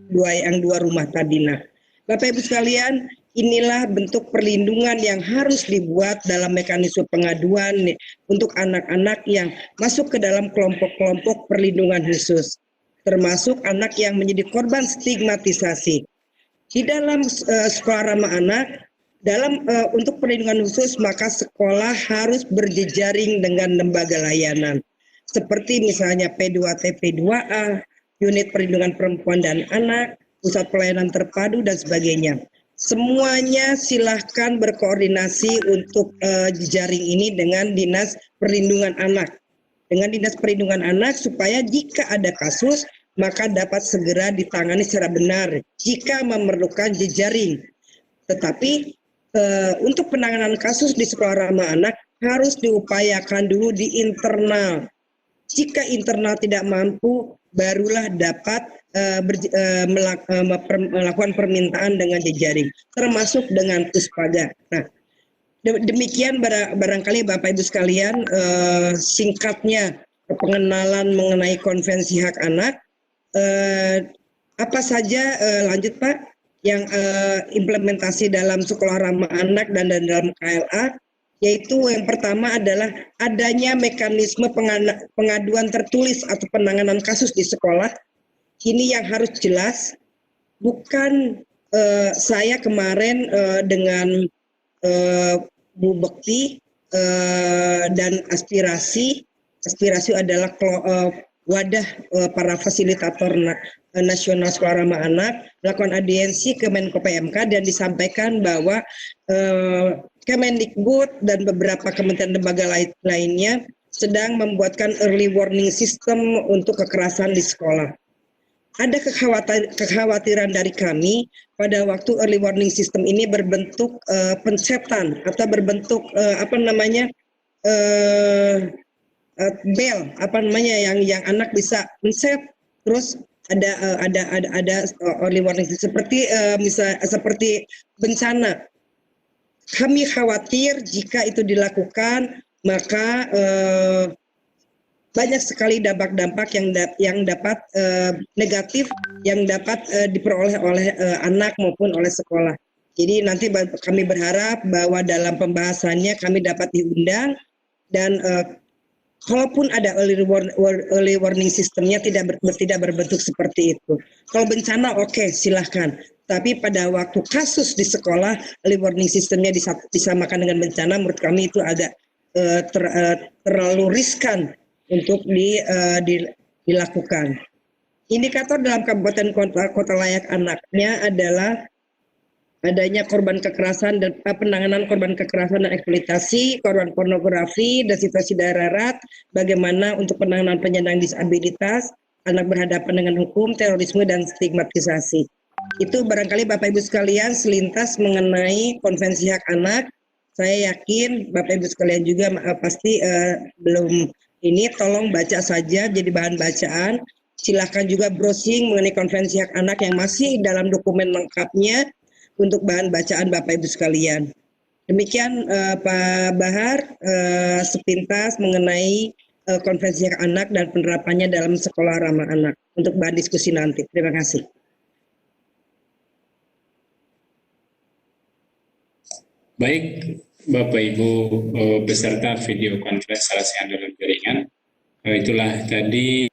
[SPEAKER 2] Dua rumah tadi. Nah, Bapak Ibu sekalian, inilah bentuk perlindungan yang harus dibuat dalam mekanisme pengaduan untuk anak-anak yang masuk ke dalam kelompok-kelompok perlindungan khusus, termasuk anak yang menjadi korban stigmatisasi. Di dalam sekolah ramah anak, untuk perlindungan khusus, maka sekolah harus berjejaring dengan lembaga layanan, seperti misalnya P2T, P2A, unit perlindungan perempuan dan anak, pusat pelayanan terpadu, dan sebagainya. Semuanya silahkan berkoordinasi untuk jejaring ini dengan Dinas Perlindungan Anak. Dengan Dinas Perlindungan Anak supaya jika ada kasus, maka dapat segera ditangani secara benar jika memerlukan jejaring. Tetapi untuk penanganan kasus di sekolah ramah anak harus diupayakan dulu di internal. Jika internal tidak mampu, barulah dapat melakukan permintaan dengan jejaring, termasuk dengan Puspaga. Nah, demikian barangkali Bapak Ibu sekalian singkatnya pengenalan mengenai Konvensi Hak Anak. Apa saja lanjut Pak yang implementasi dalam sekolah ramah anak dan dalam KLA, yaitu yang pertama adalah adanya mekanisme pengaduan tertulis atau penanganan kasus di sekolah. Ini yang harus jelas, bukan saya kemarin dengan Bu Bekti dan aspirasi adalah wadah para fasilitator nasional sekolah ramah anak melakukan audiensi ke Menko PMK dan disampaikan bahwa Kemendikbud dan beberapa kementerian lembaga lainnya sedang membuatkan early warning system untuk kekerasan di sekolah. Ada kekhawatiran dari kami pada waktu early warning system ini berbentuk pencetan atau berbentuk bel yang anak bisa mencet, terus ada early warning seperti seperti bencana. Kami khawatir jika itu dilakukan maka banyak sekali dampak-dampak yang dapat negatif yang dapat diperoleh oleh anak maupun oleh sekolah. Jadi nanti kami berharap bahwa dalam pembahasannya kami dapat diundang dan kalaupun ada early warning sistemnya tidak berbentuk seperti itu. Kalau bencana oke, silahkan. Tapi pada waktu kasus di sekolah early warning sistemnya disamakan dengan bencana, menurut kami itu agak terlalu riskan untuk dilakukan. Indikator dalam kabupaten kota layak anaknya adalah adanya korban kekerasan dan penanganan korban kekerasan dan eksploitasi, korban pornografi dan situasi darurat, bagaimana untuk penanganan penyandang disabilitas, anak berhadapan dengan hukum, terorisme dan stigmatisasi. Itu barangkali Bapak Ibu sekalian selintas mengenai Konvensi Hak Anak. Saya yakin Bapak Ibu sekalian juga pasti belum ini, tolong baca saja jadi bahan bacaan. Silakan juga browsing mengenai Konvensi Hak Anak yang masih dalam dokumen lengkapnya untuk bahan bacaan Bapak Ibu sekalian. Demikian Pak Bahar sepintas mengenai Konvensi Hak Anak dan penerapannya dalam sekolah ramah anak untuk bahan diskusi nanti. Terima kasih.
[SPEAKER 1] Baik, Bapak Ibu peserta video konferensi dalam jaringan, itulah tadi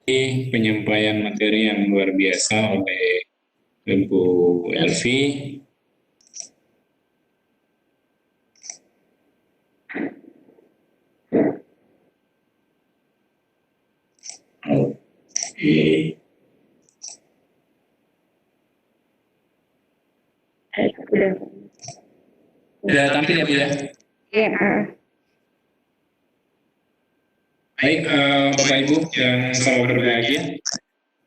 [SPEAKER 1] penyampaian materi yang luar biasa oleh Ibu Elvi. Sudah tampil ya Bu ya?
[SPEAKER 3] Iya.
[SPEAKER 1] Baik, Bapak Ibu yang selalu berbahagia,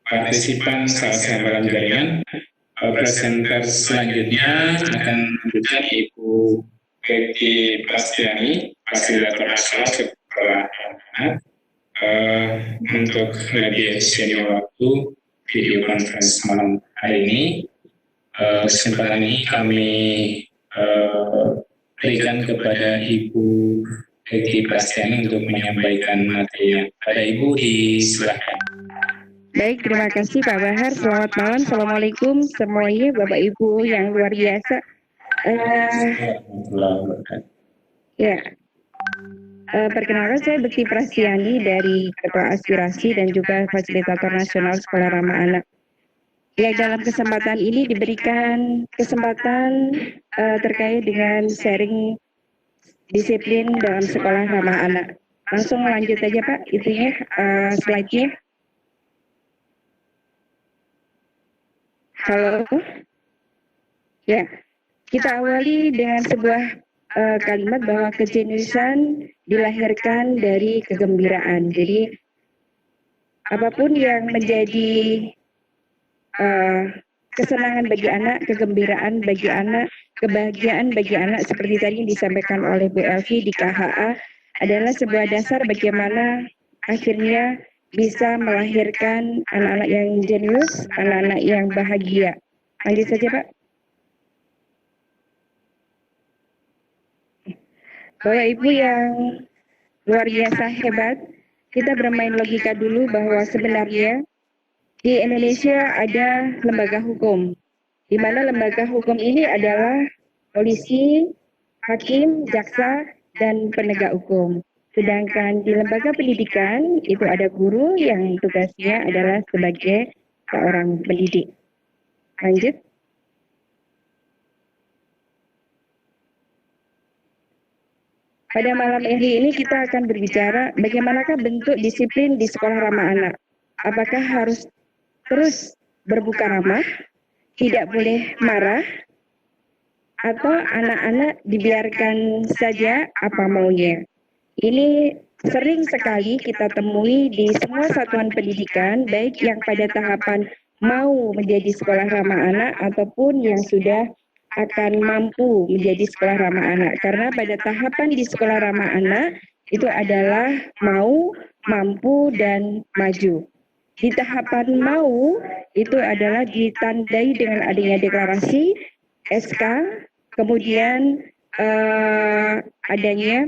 [SPEAKER 1] partisipan salah dalam jaringan, presenter selanjutnya akan melanjutkan Ibu Peggy Prastiani, fasilitator nasional sekolah anak, untuk lebih senior waktu video conference malam hari ini. Kesempatan ini kami berikan kepada Ibu Peggy Prastiani untuk menyampaikan materi. Pada Ibu, disilakan.
[SPEAKER 3] Baik, terima kasih Pak Bahar. Selamat malam, Assalamualaikum semuanya, Bapak Ibu yang luar biasa. Perkenalkan saya Bekti Prastiani dari Ketua Aspirasi dan juga Fasilitator Nasional Sekolah Ramah Anak. Ya, dalam kesempatan ini diberikan kesempatan terkait dengan sharing disiplin dalam sekolah ramah anak. Langsung lanjut aja Pak, itunya slide-nya. Halo. Ya, kita awali dengan sebuah kalimat bahwa kejeniusan dilahirkan dari kegembiraan. Jadi apapun yang menjadi kesenangan bagi anak, kegembiraan bagi anak, kebahagiaan bagi anak seperti tadi yang disampaikan oleh Bu Elvi di KHA adalah sebuah dasar bagaimana akhirnya bisa melahirkan anak-anak yang jenius, anak-anak yang bahagia. Lanjut saja Pak. Bapak Ibu yang luar biasa hebat, kita bermain logika dulu bahwa sebenarnya di Indonesia ada lembaga hukum, di mana lembaga hukum ini adalah polisi, hakim, jaksa, dan penegak hukum. Sedangkan di lembaga pendidikan itu ada guru yang tugasnya adalah sebagai seorang pendidik. Lanjut. Pada malam hari ini kita akan berbicara bagaimanakah bentuk disiplin di sekolah ramah anak. Apakah harus terus berbuka ramah, tidak boleh marah, atau anak-anak dibiarkan saja apa maunya. Ini sering sekali kita temui di semua satuan pendidikan, baik yang pada tahapan mau menjadi sekolah ramah anak ataupun yang sudah akan mampu menjadi sekolah ramah anak. Karena pada tahapan di sekolah ramah anak itu adalah mau, mampu, dan maju. Di tahapan mau itu adalah ditandai dengan adanya deklarasi, SK, kemudian adanya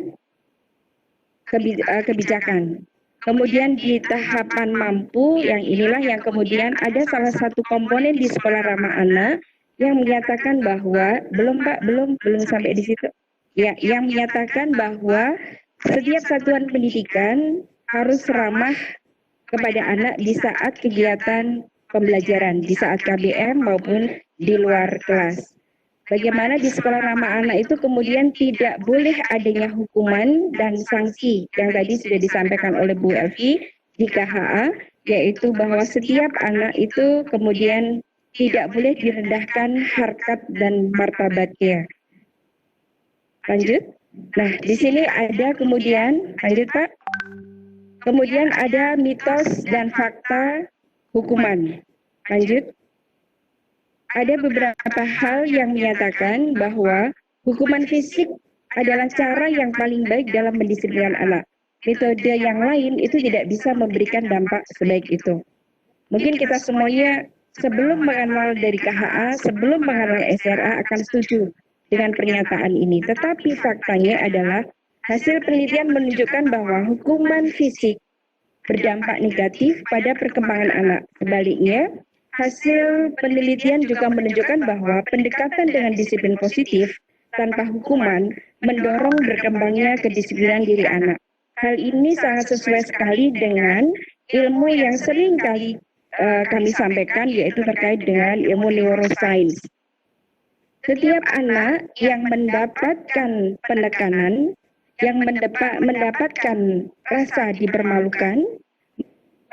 [SPEAKER 3] kebijakan. Kemudian di tahapan mampu, yang inilah yang kemudian ada salah satu komponen di sekolah ramah anak yang menyatakan bahwa belum sampai di situ. Ya, yang menyatakan bahwa setiap satuan pendidikan harus ramah kepada anak di saat kegiatan pembelajaran, di saat KBM maupun di luar kelas. Bagaimana di sekolah ramah anak itu kemudian tidak boleh adanya hukuman dan sanksi yang tadi sudah disampaikan oleh Bu Elvi di KHA, yaitu bahwa setiap anak itu kemudian tidak boleh direndahkan harkat dan martabatnya. Lanjut. Nah, di sini ada kemudian, lanjut Pak. Kemudian ada mitos dan fakta hukuman. Lanjut. Ada beberapa hal yang menyatakan bahwa hukuman fisik adalah cara yang paling baik dalam mendisiplinkan anak. Metode yang lain itu tidak bisa memberikan dampak sebaik itu. Mungkin kita semuanya sebelum mengenal dari KHA, sebelum mengenal SRA akan setuju dengan pernyataan ini. Tetapi faktanya adalah hasil penelitian menunjukkan bahwa hukuman fisik berdampak negatif pada perkembangan anak. Sebaliknya, hasil penelitian juga menunjukkan bahwa pendekatan dengan disiplin positif tanpa hukuman mendorong berkembangnya kedisiplinan diri anak. Hal ini sangat sesuai sekali dengan ilmu yang sering kali kami sampaikan, yaitu terkait dengan ilmu neuroscience. Setiap anak yang mendapatkan penekanan, yang mendapatkan rasa dipermalukan,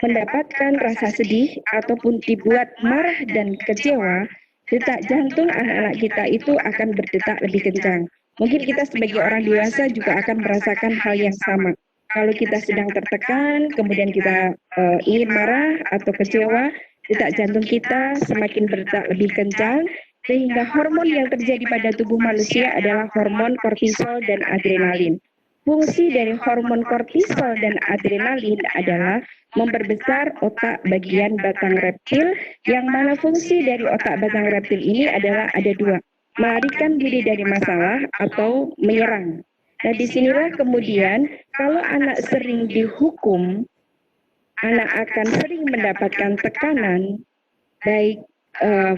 [SPEAKER 3] mendapatkan rasa sedih ataupun dibuat marah dan kecewa, detak jantung anak-anak kita itu akan berdetak lebih kencang. Mungkin kita sebagai orang dewasa juga akan merasakan hal yang sama. Kalau kita sedang tertekan, kemudian kita ingin marah atau kecewa, detak jantung kita semakin berdetak lebih kencang, sehingga hormon yang terjadi pada tubuh manusia adalah hormon kortisol dan adrenalin. Fungsi dari hormon kortisol dan adrenalin adalah memperbesar otak bagian batang reptil, yang mana fungsi dari otak batang reptil ini adalah ada dua, melarikan diri dari masalah atau menyerang. Nah, disinilah kemudian kalau anak sering dihukum, anak akan sering mendapatkan tekanan, baik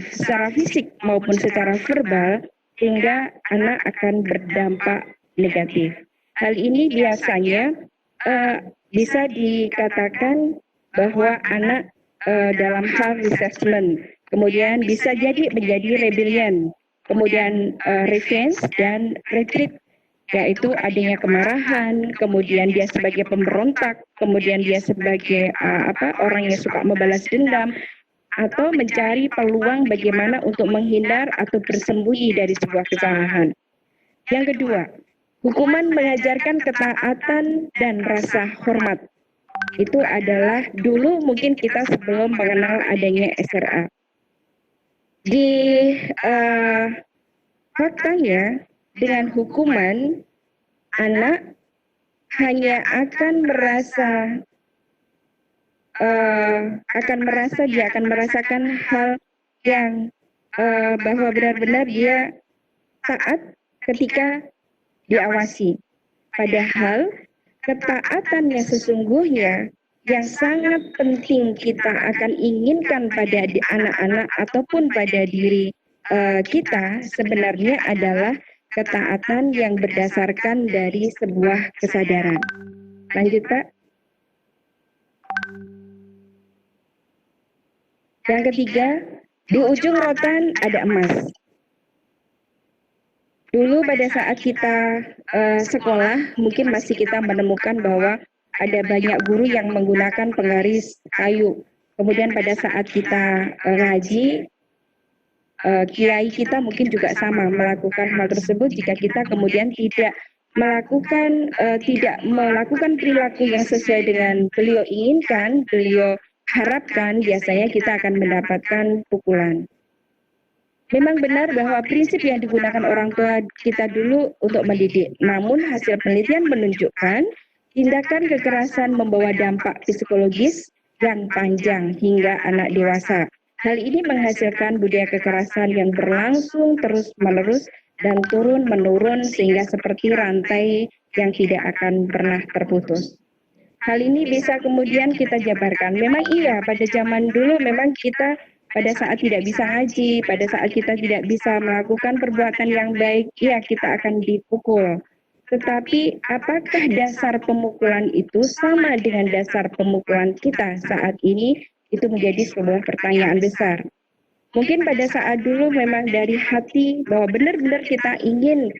[SPEAKER 3] secara fisik maupun secara verbal, sehingga anak akan berdampak negatif. Hal ini biasanya bisa dikatakan bahwa anak dalam hal resentment, kemudian bisa jadi menjadi rebellion, kemudian revenge dan retreat, yaitu adanya kemarahan, kemudian dia sebagai pemberontak, kemudian dia sebagai orang yang suka membalas dendam, atau mencari peluang bagaimana untuk menghindar atau bersembunyi dari sebuah kesalahan. Yang kedua, hukuman mengajarkan ketaatan dan rasa hormat. Itu adalah dulu mungkin kita sebelum mengenal adanya SRA. Di faktanya, dengan hukuman, anak hanya akan dia akan merasakan hal yang bahwa benar-benar dia taat ketika diawasi. Padahal ketaatan yang sesungguhnya yang sangat penting kita akan inginkan pada anak-anak ataupun pada diri kita sebenarnya adalah ketaatan yang berdasarkan dari sebuah kesadaran. Lanjut Pak. Yang ketiga, di ujung rotan ada emas. Dulu pada saat kita sekolah, mungkin masih kita menemukan bahwa ada banyak guru yang menggunakan penggaris kayu. Kemudian pada saat kita ngaji, kiai kita mungkin juga sama melakukan hal tersebut jika kita kemudian tidak melakukan perilaku yang sesuai dengan beliau inginkan, beliau harapkan, biasanya kita akan mendapatkan pukulan. Memang benar bahwa prinsip yang digunakan orang tua kita dulu untuk mendidik, namun hasil penelitian menunjukkan tindakan kekerasan membawa dampak psikologis yang panjang hingga anak dewasa. Hal ini menghasilkan budaya kekerasan yang berlangsung terus-menerus dan turun-menurun sehingga seperti rantai yang tidak akan pernah terputus. Hal ini bisa kemudian kita jabarkan. Memang iya, pada zaman dulu memang kita pada saat tidak bisa ngaji, pada saat kita tidak bisa melakukan perbuatan yang baik, ya kita akan dipukul. Tetapi apakah dasar pemukulan itu sama dengan dasar pemukulan kita saat ini? Itu menjadi sebuah pertanyaan besar. Mungkin pada saat dulu memang dari hati bahwa benar-benar kita ingin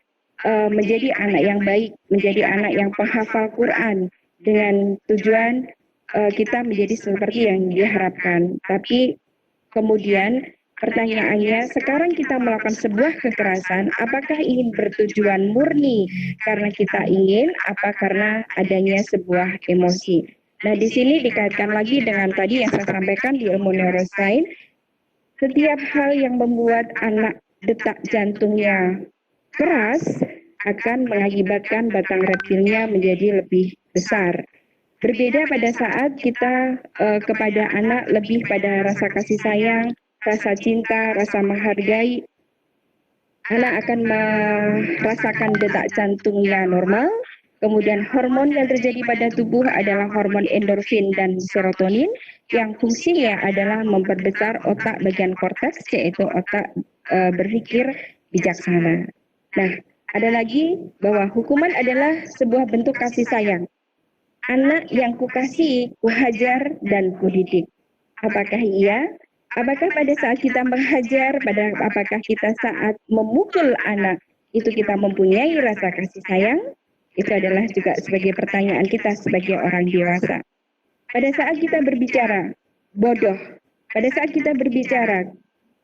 [SPEAKER 3] menjadi anak yang baik, menjadi anak yang penghafal Quran dengan tujuan kita menjadi seperti yang diharapkan. Tapi kemudian pertanyaannya, sekarang kita melakukan sebuah kekerasan, apakah ingin bertujuan murni karena kita ingin, apa karena adanya sebuah emosi? Nah, di sini dikaitkan lagi dengan tadi yang saya sampaikan di ilmu neuroscience, setiap hal yang membuat anak detak jantungnya keras akan mengakibatkan batang reptilnya menjadi lebih besar. Berbeda pada saat kita kepada anak lebih pada rasa kasih sayang, rasa cinta, rasa menghargai. Anak akan merasakan detak jantungnya normal, kemudian hormon yang terjadi pada tubuh adalah hormon endorfin dan serotonin yang fungsinya adalah memperbesar otak bagian korteks, yaitu otak berpikir bijaksana. Nah, ada lagi bahwa hukuman adalah sebuah bentuk kasih sayang. Anak yang kukasih, kuhajar, dan kudidik. Apakah iya? Apakah pada saat kita menghajar, apakah kita saat memukul anak, itu kita mempunyai rasa kasih sayang? Itu adalah juga sebagai pertanyaan kita sebagai orang dewasa. Pada saat kita berbicara, bodoh. Pada saat kita berbicara,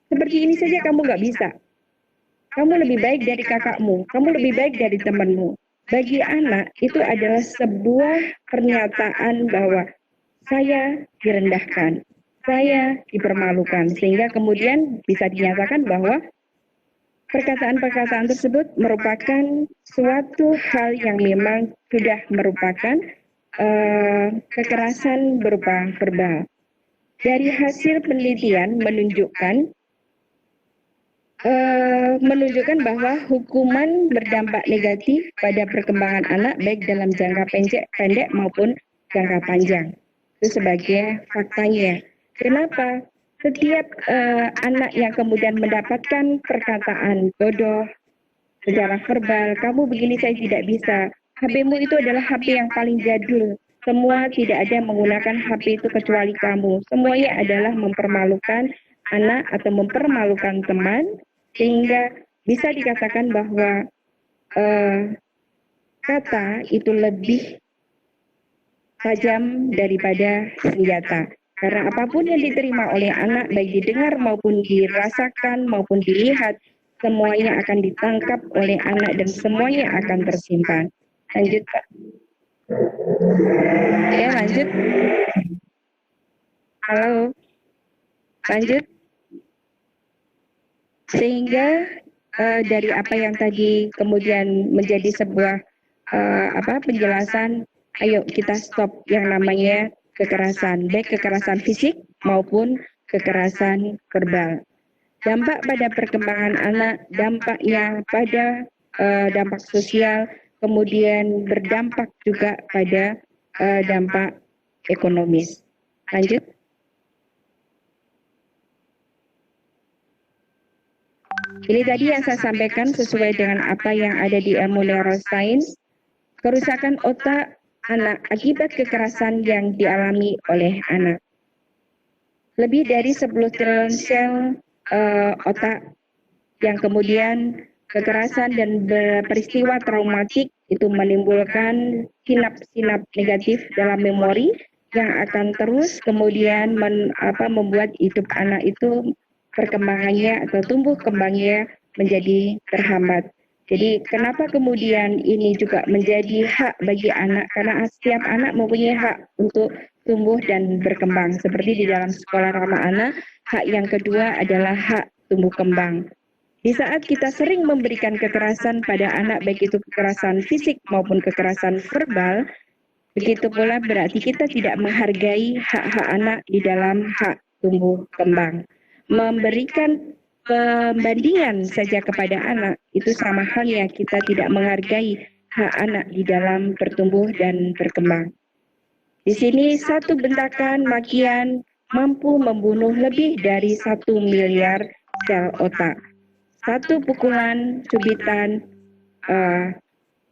[SPEAKER 3] seperti ini saja kamu nggak bisa. Kamu lebih baik dari kakakmu, kamu lebih baik dari temanmu. Bagi anak itu adalah sebuah pernyataan bahwa saya direndahkan, saya dipermalukan, sehingga kemudian bisa dinyatakan bahwa perkataan-perkataan tersebut merupakan suatu hal yang memang sudah merupakan kekerasan berupa verbal. Dari hasil penelitian menunjukkan bahwa hukuman berdampak negatif pada perkembangan anak baik dalam jangka pendek maupun jangka panjang. Itu sebagai faktanya. Kenapa? Setiap anak yang kemudian mendapatkan perkataan bodoh secara verbal, kamu begini saya tidak bisa. HP-mu itu adalah HP yang paling jadul. Semua tidak ada yang menggunakan HP itu kecuali kamu. Semuanya adalah mempermalukan anak atau mempermalukan teman, sehingga bisa dikatakan bahwa kata itu lebih tajam daripada senjata. Karena apapun yang diterima oleh anak, baik didengar maupun dirasakan maupun dilihat, semuanya akan ditangkap oleh anak dan semuanya akan tersimpan. Lanjut, Pak. Ya, lanjut. Halo. Lanjut. Sehingga dari apa yang tadi kemudian menjadi sebuah penjelasan, ayo kita stop yang namanya kekerasan, baik kekerasan fisik maupun kekerasan verbal. Dampak pada perkembangan anak, dampaknya pada dampak sosial, kemudian berdampak juga pada dampak ekonomis. Lanjut. Ini tadi yang saya sampaikan sesuai dengan apa yang ada di ilmu neuroscience, kerusakan otak anak akibat kekerasan yang dialami oleh anak. Lebih dari 10 triliun sel otak yang kemudian kekerasan dan peristiwa traumatik itu menimbulkan sinap-sinap negatif dalam memori yang akan terus kemudian membuat hidup anak itu perkembangannya atau tumbuh kembangnya menjadi terhambat. Jadi kenapa kemudian ini juga menjadi hak bagi anak, karena setiap anak mempunyai hak untuk tumbuh dan berkembang. Seperti di dalam sekolah ramah anak, hak yang kedua adalah hak tumbuh kembang. Di saat kita sering memberikan kekerasan pada anak, baik itu kekerasan fisik maupun kekerasan verbal, begitu pula berarti kita tidak menghargai hak-hak anak di dalam hak tumbuh kembang. Memberikan pembandingan saja kepada anak itu sama halnya kita tidak menghargai hak anak di dalam bertumbuh dan berkembang. Di sini satu bentakan makian mampu membunuh lebih dari 1 miliar sel otak. Satu pukulan, cubitan,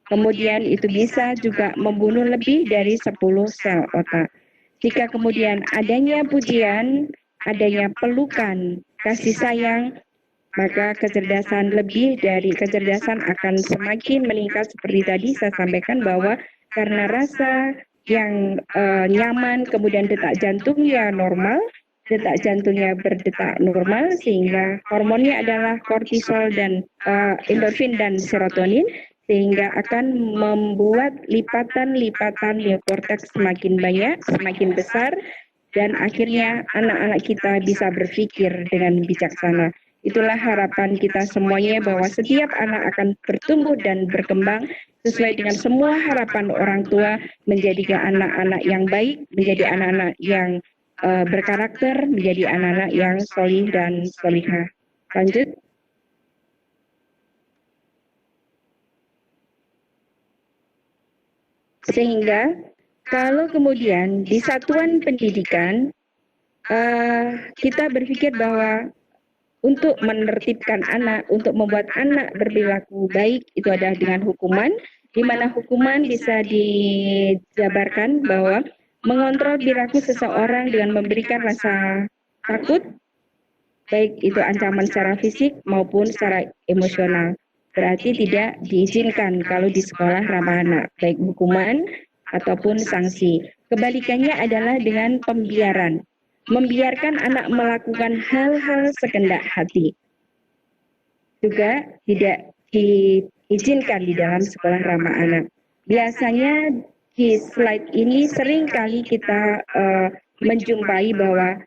[SPEAKER 3] kemudian itu bisa juga membunuh lebih dari 10 sel otak. Jika kemudian adanya pujian, adanya pelukan, kasih sayang, maka kecerdasan akan semakin meningkat. Seperti tadi saya sampaikan bahwa karena rasa yang nyaman, kemudian detak jantungnya normal, detak jantungnya berdetak normal, sehingga hormonnya adalah kortisol dan endorfin dan serotonin, sehingga akan membuat lipatan-lipatan neokorteks semakin banyak, semakin besar, dan akhirnya anak-anak kita bisa berpikir dengan bijaksana. Itulah harapan kita semuanya bahwa setiap anak akan bertumbuh dan berkembang sesuai dengan semua harapan orang tua, menjadi anak-anak yang baik, menjadi anak-anak yang berkarakter, menjadi anak-anak yang solih dan solihah. Lanjut. Sehingga kalau kemudian di satuan pendidikan kita berpikir bahwa untuk menertibkan anak, untuk membuat anak berperilaku baik itu adalah dengan hukuman, di mana hukuman bisa dijabarkan bahwa mengontrol perilaku seseorang dengan memberikan rasa takut, baik itu ancaman secara fisik maupun secara emosional. Berarti tidak diizinkan kalau di sekolah ramah anak, baik hukuman ataupun sanksi. Kebalikannya adalah dengan pembiaran. Membiarkan anak melakukan hal-hal sekendak hati juga tidak diizinkan di dalam sekolah ramah anak. Biasanya di slide ini sering kali kita menjumpai bahwa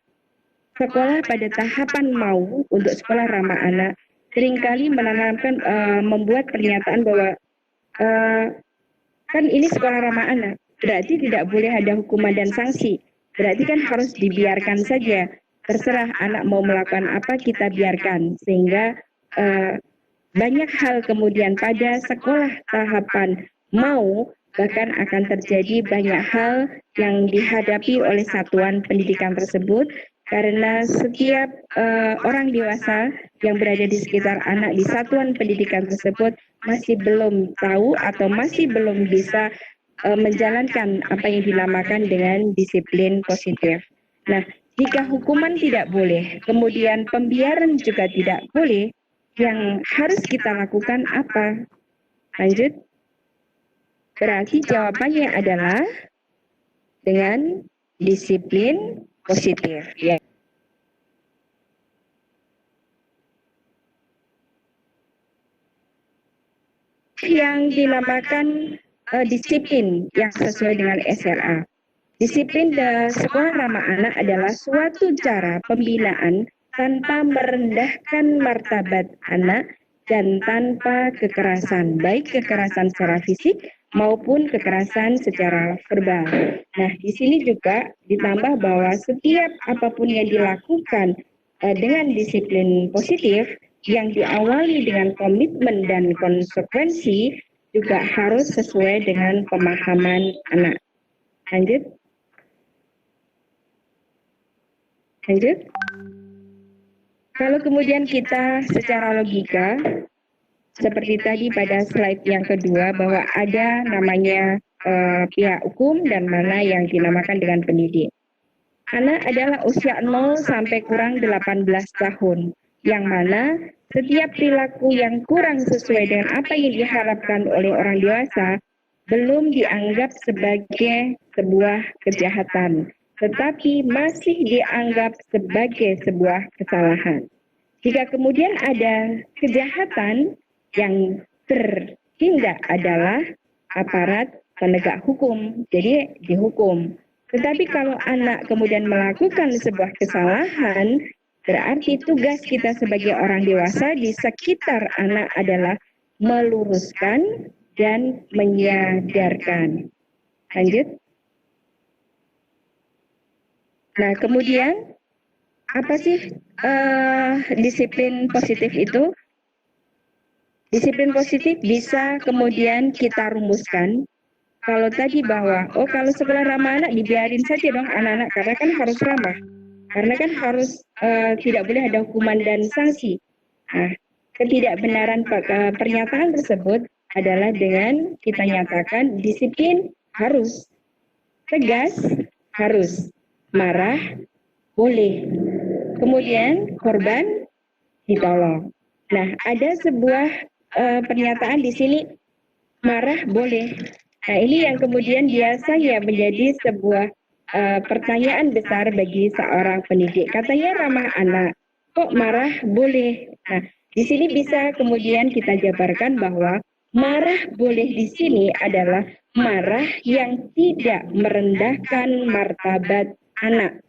[SPEAKER 3] sekolah pada tahapan mau untuk sekolah ramah anak seringkali menanamkan membuat pernyataan bahwa kan ini sekolah ramah anak, berarti tidak boleh ada hukuman dan sanksi. Berarti kan harus dibiarkan saja, terserah anak mau melakukan apa kita biarkan, sehingga banyak hal kemudian pada sekolah tahapan mau bahkan akan terjadi banyak hal yang dihadapi oleh satuan pendidikan tersebut, karena setiap orang dewasa yang berada di sekitar anak di satuan pendidikan tersebut masih belum tahu atau masih belum bisa menjalankan apa yang dinamakan dengan disiplin positif. Nah, jika hukuman tidak boleh, kemudian pembiaran juga tidak boleh, yang harus kita lakukan apa? Lanjut. Berarti jawabannya adalah dengan disiplin positif. Ya. Yang dinamakan disiplin yang sesuai dengan SRA. Disiplin sekolah ramah anak adalah suatu cara pembinaan tanpa merendahkan martabat anak dan tanpa kekerasan, baik kekerasan secara fisik maupun kekerasan secara verbal. Nah, di sini juga ditambah bahwa setiap apapun yang dilakukan dengan disiplin positif yang diawali dengan komitmen dan konsekuensi juga harus sesuai dengan pemahaman anak. Lanjut. Kalau kemudian kita secara logika, seperti tadi pada slide yang kedua, bahwa ada namanya pihak hukum dan mana yang dinamakan dengan pendidik. Anak adalah usia 0 sampai kurang 18 tahun, yang mana setiap perilaku yang kurang sesuai dengan apa yang diharapkan oleh orang dewasa belum dianggap sebagai sebuah kejahatan, tetapi masih dianggap sebagai sebuah kesalahan. Jika kemudian ada kejahatan, yang tertindak adalah aparat penegak hukum, jadi dihukum. Tetapi kalau anak kemudian melakukan sebuah kesalahan, berarti tugas kita sebagai orang dewasa di sekitar anak adalah meluruskan dan menyadarkan. Lanjut. Nah, kemudian apa sih disiplin positif itu? Disiplin positif bisa kemudian kita rumuskan. Kalau tadi bahwa, kalau sekolah ramah anak dibiarin saja dong anak-anak, karena kan harus ramah. Karena kan harus tidak boleh ada hukuman dan sanksi. Nah, ketidakbenaran pernyataan tersebut adalah dengan kita nyatakan disiplin harus, tegas harus, marah boleh, kemudian korban ditolong. Nah, ada sebuah pernyataan di sini, marah boleh. Nah, ini yang kemudian biasanya menjadi sebuah pertanyaan besar bagi seorang pendidik. Katanya ramah anak, kok marah boleh? Nah, di sini bisa kemudian kita jabarkan bahwa marah boleh di sini adalah marah yang tidak merendahkan martabat anak.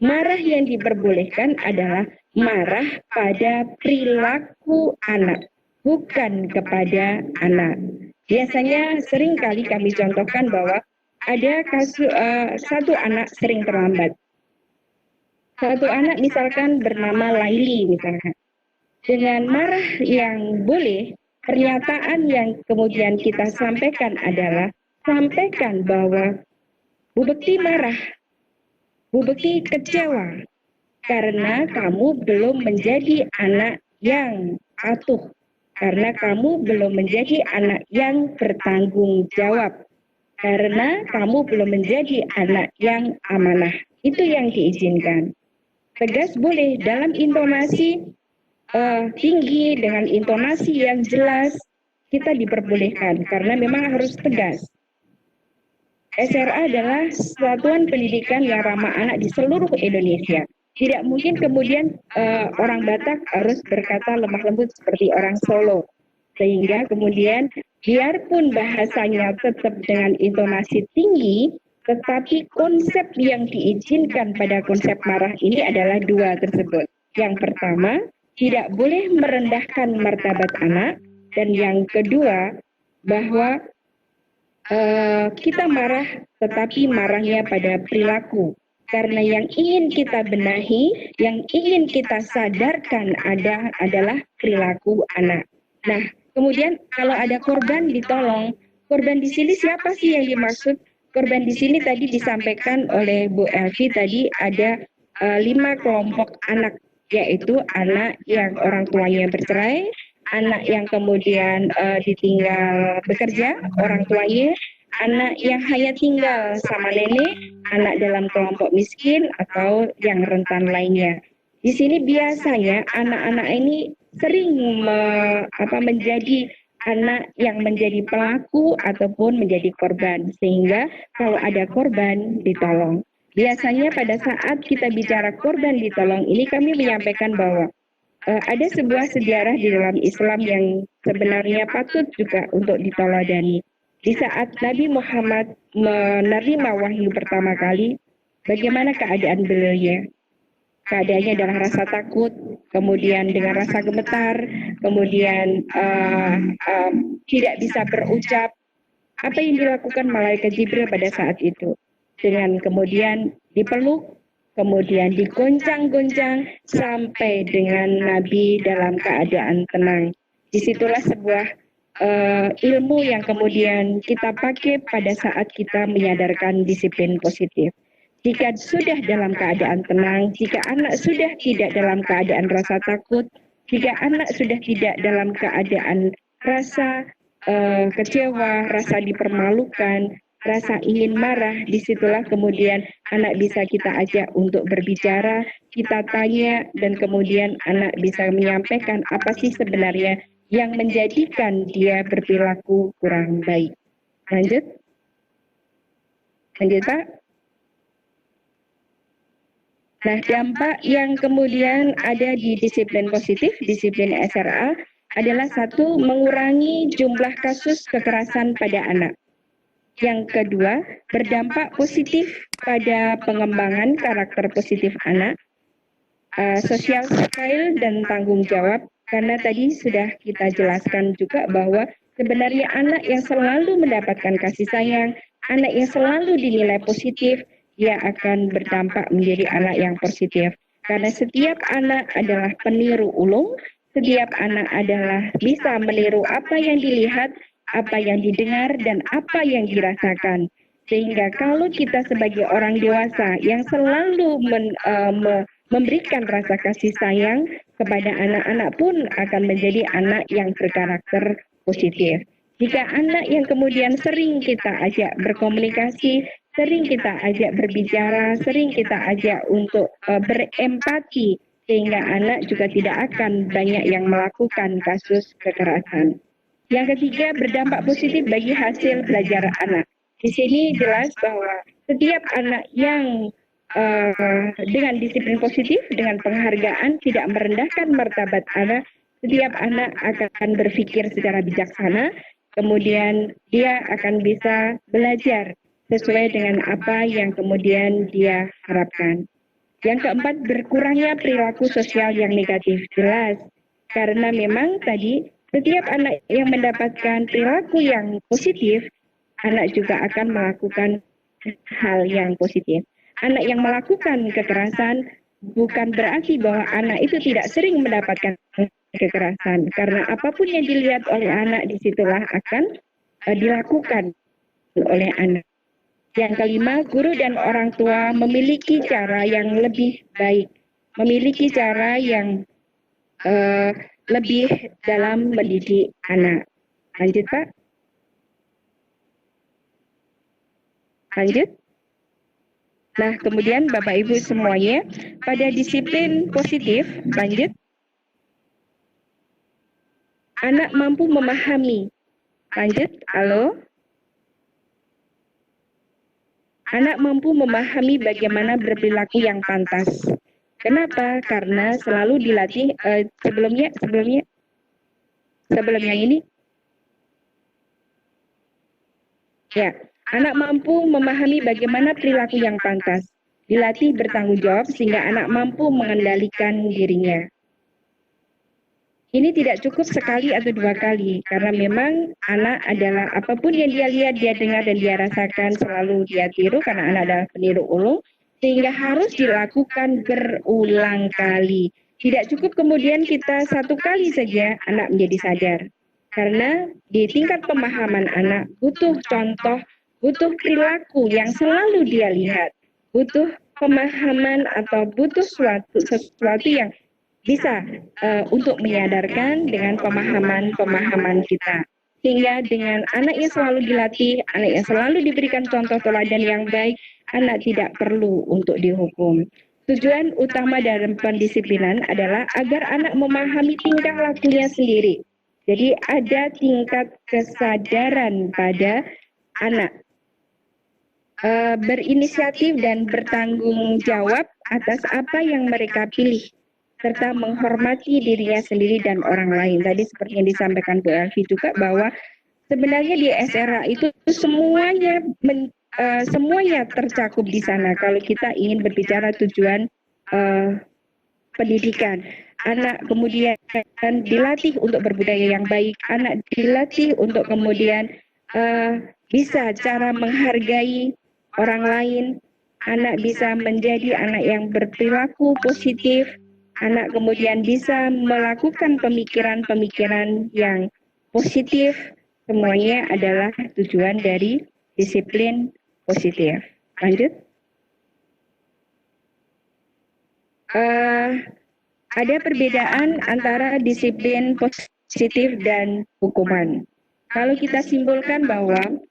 [SPEAKER 3] Marah yang diperbolehkan adalah marah pada perilaku anak, bukan kepada anak. Biasanya sering kali kami contohkan bahwa ada kasus satu anak sering terlambat. Satu anak misalkan bernama Laili misalkan. Dengan marah yang boleh, pernyataan yang kemudian kita sampaikan adalah sampaikan bahwa Bu Bekti marah, Bu Bekti kecewa karena kamu belum menjadi anak yang patuh, karena kamu belum menjadi anak yang bertanggung jawab, karena kamu belum menjadi anak yang amanah. Itu yang diizinkan. Tegas boleh dalam intonasi tinggi, dengan intonasi yang jelas, kita diperbolehkan karena memang harus tegas. SRA adalah Satuan Pendidikan yang Ramah Anak di seluruh Indonesia. Tidak mungkin kemudian orang Batak harus berkata lemah lembut seperti orang Solo. Sehingga kemudian biarpun bahasanya tetap dengan intonasi tinggi, tetapi konsep yang diizinkan pada konsep marah ini adalah dua tersebut. Yang pertama, tidak boleh merendahkan martabat anak, dan yang kedua bahwa kita marah tetapi marahnya pada perilaku, karena yang ingin kita benahi, yang ingin kita sadarkan adalah perilaku anak. Nah, kemudian kalau ada korban ditolong. Korban di sini siapa sih yang dimaksud? Korban di sini tadi disampaikan oleh Bu Elvi, tadi ada 5 kelompok anak, yaitu anak yang orang tuanya bercerai, anak yang kemudian ditinggal bekerja orang tuanya, anak yang hanya tinggal sama nenek, anak dalam kelompok miskin, atau yang rentan lainnya. Di sini biasanya anak-anak ini sering menjadi anak yang menjadi pelaku ataupun menjadi korban, sehingga kalau ada korban ditolong. Biasanya pada saat kita bicara korban ditolong ini, kami menyampaikan bahwa ada sebuah sejarah di dalam Islam yang sebenarnya patut juga untuk diteladani. Di saat Nabi Muhammad menerima wahyu pertama kali, bagaimana keadaan beliau? Keadaannya adalah rasa takut, kemudian dengan rasa gemetar, kemudian tidak bisa berucap. Apa yang dilakukan malaikat Jibril pada saat itu? Dengan kemudian dipeluk, kemudian digoncang-goncang sampai dengan Nabi dalam keadaan tenang. Disitulah sebuah ilmu yang kemudian kita pakai pada saat kita menyadarkan disiplin positif. Jika sudah dalam keadaan tenang, jika anak sudah tidak dalam keadaan rasa takut, jika anak sudah tidak dalam keadaan rasa kecewa, rasa dipermalukan, rasa ingin marah, disitulah kemudian anak bisa kita ajak untuk berbicara, kita tanya, dan kemudian anak bisa menyampaikan apa sih sebenarnya yang menjadikan dia berperilaku kurang baik. Lanjut. Lanjut, Pak. Nah, dampak yang kemudian ada di disiplin positif, disiplin SRA, adalah satu, mengurangi jumlah kasus kekerasan pada anak. Yang kedua, berdampak positif pada pengembangan karakter positif anak, social skill dan tanggung jawab, karena tadi sudah kita jelaskan juga bahwa sebenarnya anak yang selalu mendapatkan kasih sayang, anak yang selalu dinilai positif, dia akan berdampak menjadi anak yang positif. Karena setiap anak adalah peniru ulung, setiap anak adalah bisa meniru apa yang dilihat, apa yang didengar, dan apa yang dirasakan. Sehingga kalau kita sebagai orang dewasa yang selalu memberikan rasa kasih sayang kepada anak-anak pun akan menjadi anak yang berkarakter positif. Jika anak yang kemudian sering kita ajak berkomunikasi, sering kita ajak berbicara, sering kita ajak untuk berempati, sehingga anak juga tidak akan banyak yang melakukan kasus kekerasan. Yang ketiga, berdampak positif bagi hasil belajar anak. Di sini jelas bahwa setiap anak yang dengan disiplin positif, dengan penghargaan, tidak merendahkan martabat anak, setiap anak akan berpikir secara bijaksana, kemudian dia akan bisa belajar sesuai dengan apa yang kemudian dia harapkan. Yang keempat, berkurangnya perilaku sosial yang negatif. Jelas, karena memang tadi setiap anak yang mendapatkan perilaku yang positif, anak juga akan melakukan hal yang positif. Anak yang melakukan kekerasan bukan berarti bahwa anak itu tidak sering mendapatkan kekerasan, karena apapun yang dilihat oleh anak disitulah akan dilakukan oleh anak. Yang kelima, guru dan orang tua memiliki cara yang lebih baik, memiliki cara yang lebih dalam mendidik anak. Lanjut, Pak. Lanjut. Nah, kemudian Bapak Ibu semuanya, pada disiplin positif, lanjut. Anak mampu memahami. Lanjut, halo. Anak mampu memahami bagaimana berperilaku yang pantas. Kenapa? Karena selalu dilatih sebelum yang ini. Ya, anak mampu memahami bagaimana perilaku yang pantas. Dilatih bertanggung jawab sehingga anak mampu mengendalikan dirinya. Ini tidak cukup sekali atau dua kali, karena memang anak adalah apapun yang dia lihat, dia dengar, dan dia rasakan selalu dia tiru, karena anak adalah peniru ulung, sehingga harus dilakukan berulang kali. Tidak cukup kemudian kita satu kali saja anak menjadi sadar. Karena di tingkat pemahaman anak butuh contoh, butuh perilaku yang selalu dia lihat, butuh pemahaman atau butuh sesuatu yang bisa untuk menyadarkan dengan pemahaman kita. Sehingga dengan anak yang selalu dilatih, anak yang selalu diberikan contoh teladan yang baik, anak tidak perlu untuk dihukum. Tujuan utama dalam pendisiplinan adalah agar anak memahami tingkah lakunya sendiri. Jadi ada tingkat kesadaran pada anak. Berinisiatif dan bertanggung jawab atas apa yang mereka pilih, serta menghormati dirinya sendiri dan orang lain. Tadi seperti yang disampaikan Bu Elvi juga bahwa sebenarnya di SRA itu semuanya tercakup di sana. Kalau kita ingin berbicara tujuan pendidikan, anak kemudian dilatih untuk berbudaya yang baik, anak dilatih untuk kemudian bisa cara menghargai orang lain, anak bisa menjadi anak yang berperilaku positif, anak kemudian bisa melakukan pemikiran-pemikiran yang positif. Semuanya adalah tujuan dari disiplin positif. Lanjut. Ada perbedaan antara disiplin positif dan hukuman. Kalau kita simpulkan bahwa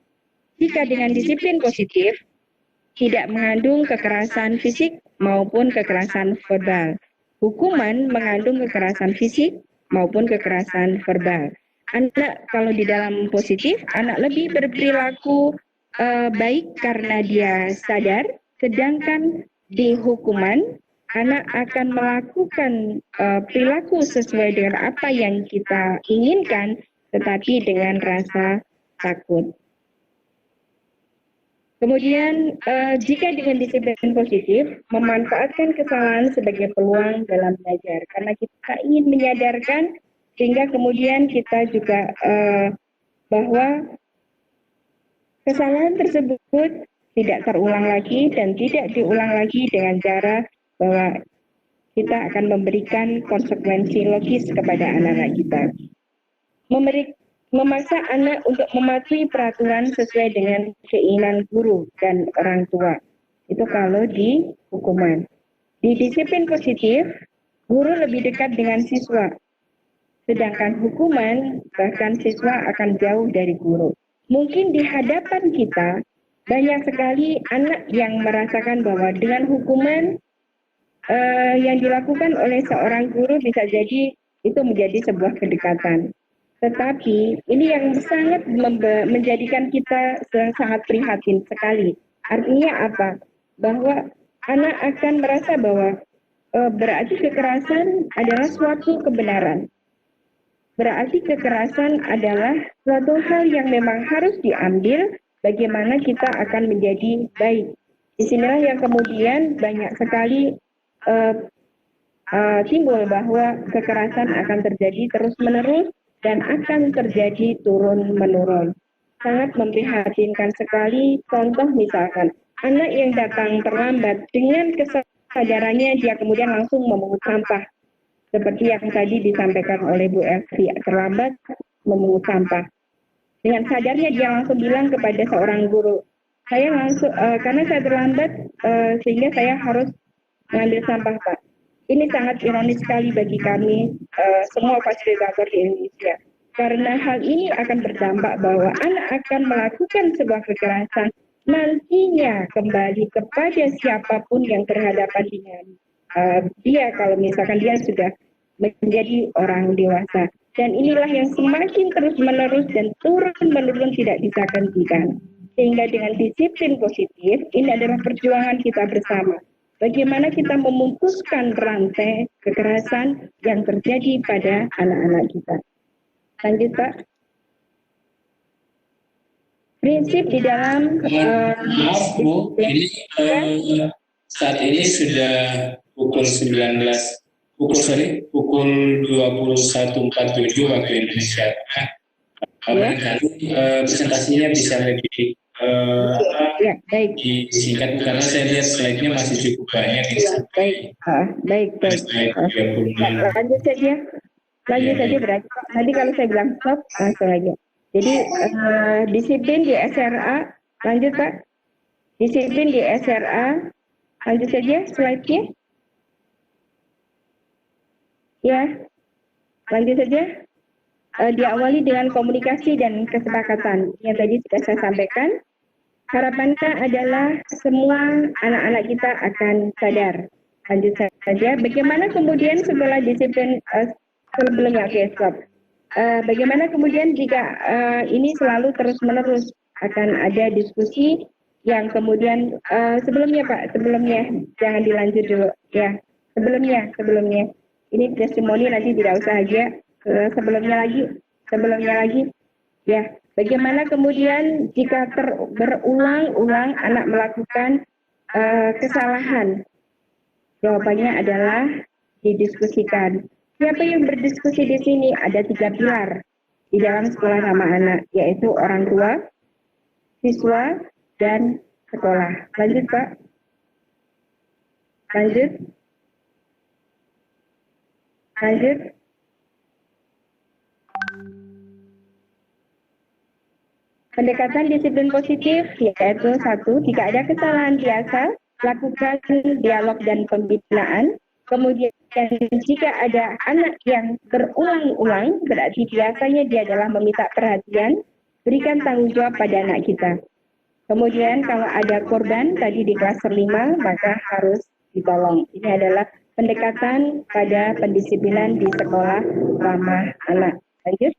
[SPEAKER 3] Jika dengan disiplin positif, tidak mengandung kekerasan fisik maupun kekerasan verbal. Hukuman mengandung kekerasan fisik maupun kekerasan verbal. Anak kalau di dalam positif, anak lebih berperilaku baik karena dia sadar, sedangkan di hukuman, anak akan melakukan perilaku sesuai dengan apa yang kita inginkan, tetapi dengan rasa takut. Kemudian, jika dengan disiplin positif, memanfaatkan kesalahan sebagai peluang dalam belajar. Karena kita ingin menyadarkan, sehingga kemudian kita juga bahwa kesalahan tersebut tidak terulang lagi dan tidak diulang lagi dengan cara bahwa kita akan memberikan konsekuensi logis kepada anak-anak kita. Memaksa anak untuk mematuhi peraturan sesuai dengan keinginan guru dan orang tua. Itu kalau di hukuman. Di disiplin positif, guru lebih dekat dengan siswa. Sedangkan hukuman, bahkan siswa akan jauh dari guru. Mungkin di hadapan kita, banyak sekali anak yang merasakan bahwa dengan hukuman yang dilakukan oleh seorang guru bisa jadi itu menjadi sebuah kedekatan. Tetapi ini yang sangat menjadikan kita sangat prihatin sekali. Artinya apa? Bahwa anak akan merasa bahwa berarti kekerasan adalah suatu kebenaran. Berarti kekerasan adalah suatu hal yang memang harus diambil bagaimana kita akan menjadi baik. Disinilah yang kemudian banyak sekali timbul bahwa kekerasan akan terjadi terus-menerus dan akan terjadi turun-menurun. Sangat memprihatinkan sekali, contoh misalkan, anak yang datang terlambat dengan kesadarannya dia kemudian langsung memungut sampah. Seperti yang tadi disampaikan oleh Bu Elvi, terlambat memungut sampah. Dengan sadarnya dia langsung bilang kepada seorang guru, saya langsung, karena saya terlambat sehingga saya harus mengambil sampah, Pak. Ini sangat ironis sekali bagi kami, semua fasilitator di Indonesia. Karena hal ini akan berdampak bahwa anak akan melakukan sebuah kekerasan nantinya kembali kepada siapapun yang berhadapan dengan dia, kalau misalkan dia sudah menjadi orang dewasa. Dan inilah yang semakin terus-menerus dan turun-menurun tidak bisa hentikan. Sehingga dengan disiplin positif, ini adalah perjuangan kita bersama. Bagaimana kita memutuskan rantai kekerasan yang terjadi pada anak-anak kita. Lanjut, Pak. Prinsip di dalam...
[SPEAKER 1] maaf, Bu, ini saat ini sudah pukul 21.47 waktu Indonesia. Barangkali presentasinya bisa lebih
[SPEAKER 3] baik.
[SPEAKER 1] Disingkat karena saya lihat slide-nya masih cukup banyak.
[SPEAKER 3] Baik. Lanjut saja berarti. Nanti kalau saya bilang stop, langsung aja. Jadi disiplin di SRA, lanjut Pak. Disiplin di SRA, lanjut saja slide-nya. Ya, lanjut saja. Diawali dengan komunikasi dan kesepakatan yang tadi sudah saya sampaikan. Harapannya adalah semua anak-anak kita akan sadar. Lanjut saja. Bagaimana kemudian setelah disiplin sebelumnya? Oke, stop. Bagaimana kemudian jika ini selalu terus-menerus akan ada diskusi yang kemudian sebelumnya Pak, jangan dilanjut dulu ya. Sebelumnya. Ini testimoni nanti tidak usah aja. Sebelumnya lagi. Ya. Bagaimana kemudian jika berulang-ulang anak melakukan kesalahan? Jawabannya adalah didiskusikan. Siapa yang berdiskusi di sini? Ada 3 pilar di dalam sekolah ramah anak, yaitu orang tua, siswa, dan sekolah. Lanjut, Pak. Lanjut. Pendekatan disiplin positif yaitu 1, jika ada kesalahan biasa, lakukan dialog dan pembinaan. Kemudian jika ada anak yang berulang-ulang, berarti biasanya dia adalah meminta perhatian, berikan tanggung jawab pada anak kita. Kemudian kalau ada korban tadi di klaster 5 maka harus ditolong. Ini adalah pendekatan pada pendisiplinan di sekolah ramah anak. Lanjut.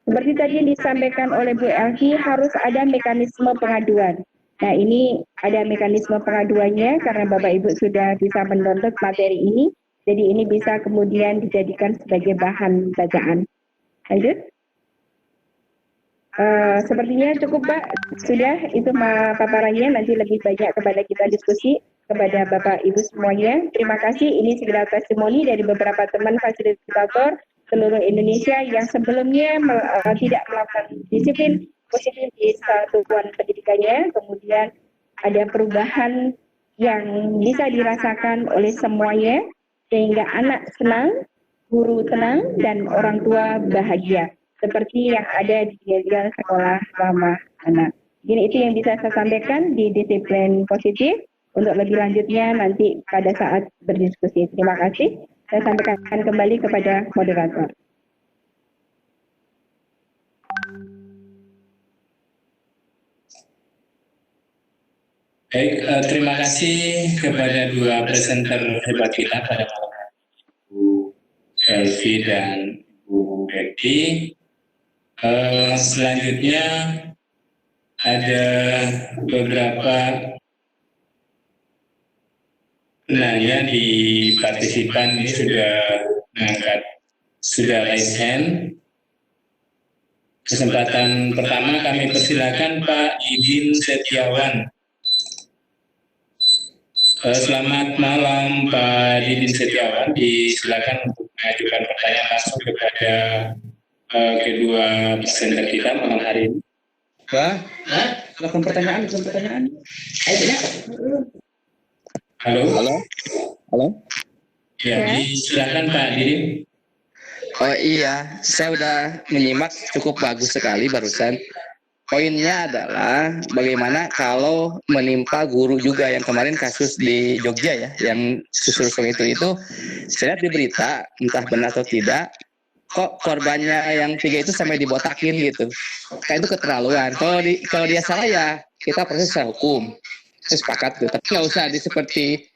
[SPEAKER 3] Seperti tadi yang disampaikan oleh Bu Elvi, harus ada mekanisme pengaduan. Nah, ini ada mekanisme pengaduannya karena Bapak Ibu sudah bisa mendownload materi ini, jadi ini bisa kemudian dijadikan sebagai bahan bacaan. Lanjut. Sepertinya cukup Pak, sudah itu paparannya, nanti lebih banyak kepada kita diskusi kepada Bapak Ibu semuanya. Terima kasih, ini segala testimoni dari beberapa teman fasilitator seluruh Indonesia yang sebelumnya tidak melakukan disiplin positif di satuan pendidikannya, kemudian ada perubahan yang bisa dirasakan oleh semuanya, sehingga anak senang, guru tenang, dan orang tua bahagia. Seperti yang ada di sekolah ramah anak. Jadi itu yang bisa saya sampaikan di disiplin positif. Untuk lebih lanjutnya nanti pada saat berdiskusi. Terima kasih. Saya sampaikan kembali kepada moderator.
[SPEAKER 1] Baik, terima kasih kepada dua presenter hebat kita pada malam hari, Bu Elvi dan Bu Betty. Selanjutnya ada beberapa penanya di partisipan ini sudah raise hand. Kesempatan pertama kami persilakan Pak Idin Setiawan. Selamat malam Pak Idin Setiawan, disilakan untuk mengajukan pertanyaan langsung kepada kedua presenter kita malam hari ini.
[SPEAKER 4] Pak, lakukan pertanyaan. Ayo ya.
[SPEAKER 1] Halo. Ya, disilakan Pak Didin.
[SPEAKER 4] Oh iya, saya udah menyimak cukup bagus sekali barusan. Poinnya adalah bagaimana kalau menimpa guru juga yang kemarin kasus di Jogja ya, yang susul itu saya lihat di berita, entah benar atau tidak, kok korbannya yang 3 itu sampai dibotakin gitu. Kayak itu keterlaluan. Kalau dia salah ya kita proses secara hukum. Saya sepakat tuh, tapi nggak usah seperti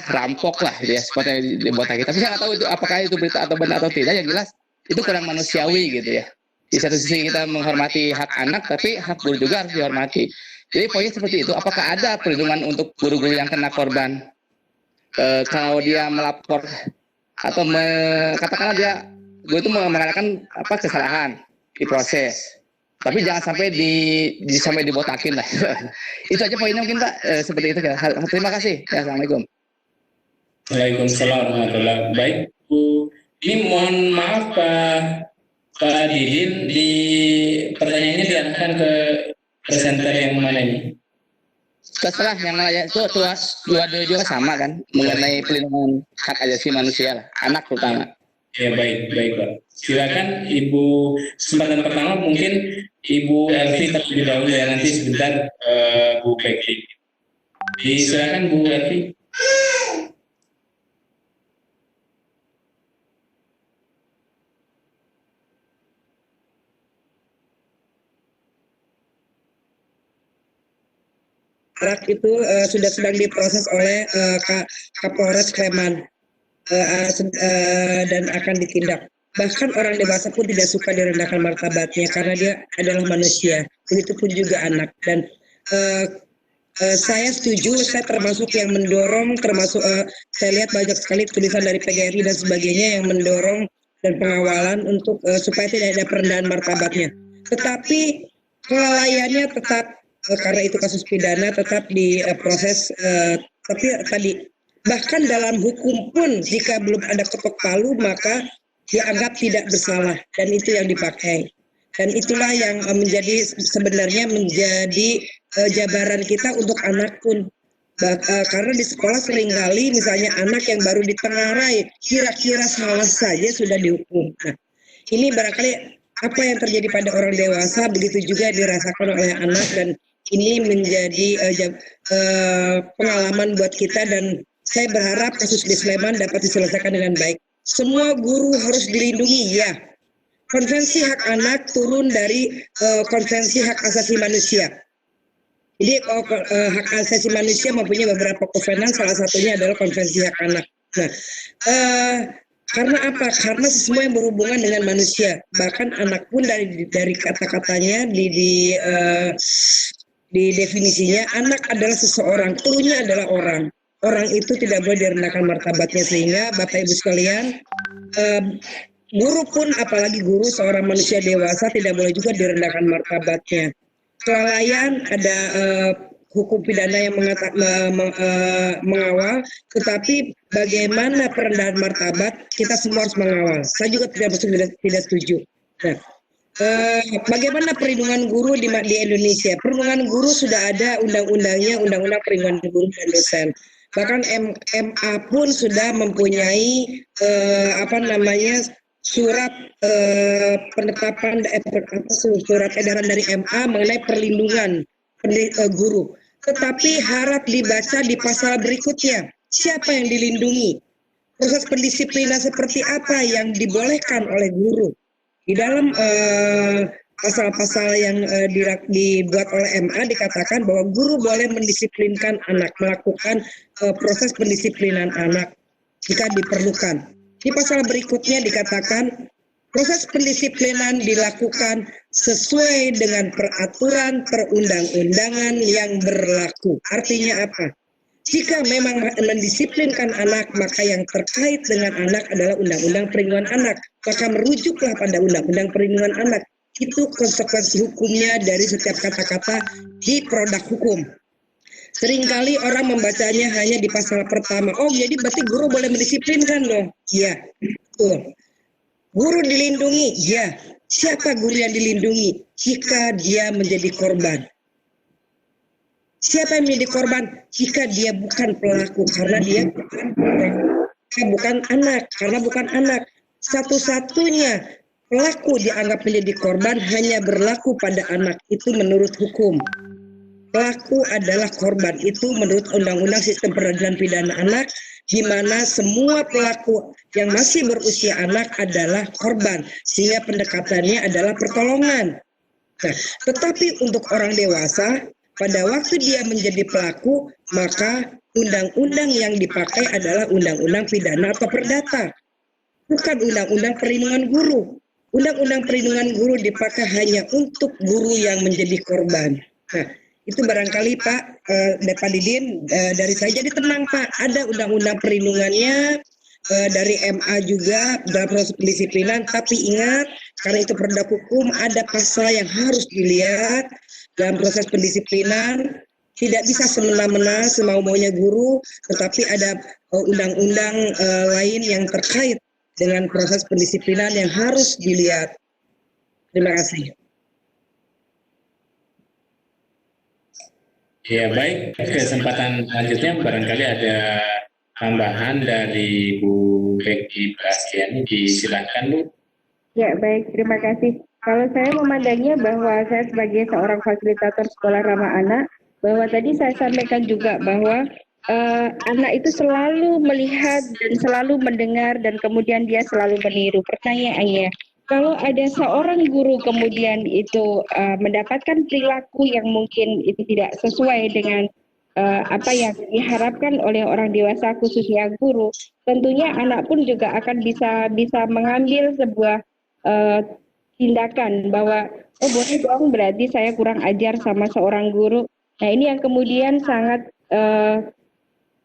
[SPEAKER 4] rampok lah dia seperti dibotakin. Tapi saya nggak tahu itu apakah itu berita atau benar atau tidak. Yang jelas itu kurang manusiawi gitu ya. Di satu sisi kita menghormati hak anak, tapi hak guru juga harus dihormati. Jadi poinnya seperti itu. Apakah ada perlindungan untuk guru-guru yang kena korban? Kalau dia melapor atau katakanlah guru itu mengadakan kesalahan di proses, tapi jangan sampai sampai dibotakin lah. Itu aja poinnya mungkin Pak. Seperti itu. Terima kasih. Ya, Assalamualaikum.
[SPEAKER 1] Waalaikumsalam warahmatullahi wabarakatuh. Baik Bu, ini mohon maaf Pak Didin, di pertanyaannya diarahkan ke presenter yang mana ini?
[SPEAKER 4] Terserah yang lain itu dua juga sama kan, mengenai pelindungan hak asasi manusia lah, anak terutama.
[SPEAKER 1] Ya baik Pak. Silakan Ibu, kesempatan pertama mungkin Ibu Elvi terlebih dahulu ya, nanti sebentar Bu Becky. Silakan Bu Elvi.
[SPEAKER 2] Itu sudah sedang diproses oleh Kapolres Sleman dan akan ditindak. Bahkan orang dewasa pun tidak suka direndahkan martabatnya karena dia adalah manusia. Begitupun juga anak. Dan saya setuju, saya termasuk yang mendorong, saya lihat banyak sekali tulisan dari PGRI dan sebagainya yang mendorong dan pengawalan untuk supaya tidak ada perendahan martabatnya. Tetapi kelalaiannya tetap, karena itu kasus pidana, tetap diproses. Tapi tadi bahkan dalam hukum pun jika belum ada ketok palu maka dianggap tidak bersalah, dan itu yang dipakai. Dan itulah yang sebenarnya menjadi jabaran kita untuk anak pun. Karena di sekolah seringkali misalnya anak yang baru ditengarai kira-kira salah saja sudah dihukum. Nah, ini barangkali apa yang terjadi pada orang dewasa begitu juga dirasakan oleh anak, dan ini menjadi pengalaman buat kita, dan saya berharap kasus di Sleman dapat diselesaikan dengan baik. Semua guru harus dilindungi, ya. konvensi hak anak turun dari konvensi hak asasi manusia. Jadi hak asasi manusia mempunyai beberapa kovenan, salah satunya adalah konvensi hak anak. Nah, karena apa? Karena semua yang berhubungan dengan manusia, bahkan anak pun dari kata-katanya di definisinya, anak adalah seseorang, cluenya adalah orang. Orang itu tidak boleh direndahkan martabatnya, sehingga Bapak Ibu sekalian, guru pun, apalagi guru seorang manusia dewasa, tidak boleh juga direndahkan martabatnya. Kelalaian ada hukum pidana yang mengawal, tetapi bagaimana perendahan martabat kita semua harus mengawal. Saya juga tidak setuju. Nah, bagaimana perlindungan guru di Indonesia? Perlindungan guru sudah ada undang-undangnya, Undang-Undang Perlindungan Guru dan Dosen. Bahkan MA pun sudah mempunyai surat penetapan surat edaran dari MA mengenai perlindungan guru. Tetapi harap dibaca di pasal berikutnya. Siapa yang dilindungi? Proses pendisiplinan seperti apa yang dibolehkan oleh guru? Di dalam pasal-pasal yang dibuat oleh MA dikatakan bahwa guru boleh mendisiplinkan anak, melakukan proses pendisiplinan anak jika diperlukan. Di pasal berikutnya dikatakan proses pendisiplinan dilakukan sesuai dengan peraturan perundang-undangan yang berlaku. Artinya apa? Jika memang mendisiplinkan anak, maka yang terkait dengan anak adalah Undang-Undang Perlindungan Anak. Maka merujuklah pada Undang-Undang Perlindungan Anak. Itu konsekuensi hukumnya dari setiap kata-kata di produk hukum. Seringkali orang membacanya hanya di pasal pertama. Oh, jadi berarti guru boleh mendisiplinkan dong? Iya, betul. Guru dilindungi, ya. Siapa guru yang dilindungi? Jika dia menjadi korban. Siapa yang menjadi korban? Jika dia bukan pelaku, karena dia bukan anak, karena bukan anak. Satu-satunya pelaku dianggap menjadi korban hanya berlaku pada anak. Itu menurut hukum. Pelaku adalah korban, itu menurut Undang-Undang Sistem Peradilan Pidana Anak, di mana semua pelaku yang masih berusia anak adalah korban, sehingga pendekatannya adalah pertolongan. Nah, tetapi untuk orang dewasa, pada waktu dia menjadi pelaku, maka undang-undang yang dipakai adalah Undang-Undang Pidana atau Perdata, bukan Undang-Undang Perlindungan Guru. Undang-Undang Perlindungan Guru dipakai hanya untuk guru yang menjadi korban. Nah, itu barangkali Pak Didin dari saya, jadi tenang Pak, ada undang-undang perlindungannya dari MA juga dalam proses pendisiplinan, tapi ingat karena itu produk hukum, ada pasal yang harus dilihat dalam proses pendisiplinan. Tidak bisa semena-mena semau-maunya guru, tetapi ada undang-undang lain yang terkait dengan proses pendisiplinan yang harus dilihat. Terima kasih.
[SPEAKER 1] Ya baik, kesempatan selanjutnya barangkali ada tambahan dari Bu Becky Prastiani, disilakan Bu.
[SPEAKER 3] Ya baik, terima kasih. Kalau saya memandangnya bahwa saya sebagai seorang fasilitator sekolah ramah anak, bahwa tadi saya sampaikan juga bahwa anak itu selalu melihat dan selalu mendengar dan kemudian dia selalu meniru. Pertanyaannya, kalau ada seorang guru kemudian itu mendapatkan perilaku yang mungkin itu tidak sesuai dengan apa yang diharapkan oleh orang dewasa khususnya guru, tentunya anak pun juga akan bisa mengambil sebuah tindakan bahwa oh boleh dong berarti saya kurang ajar sama seorang guru. Nah ini yang kemudian sangat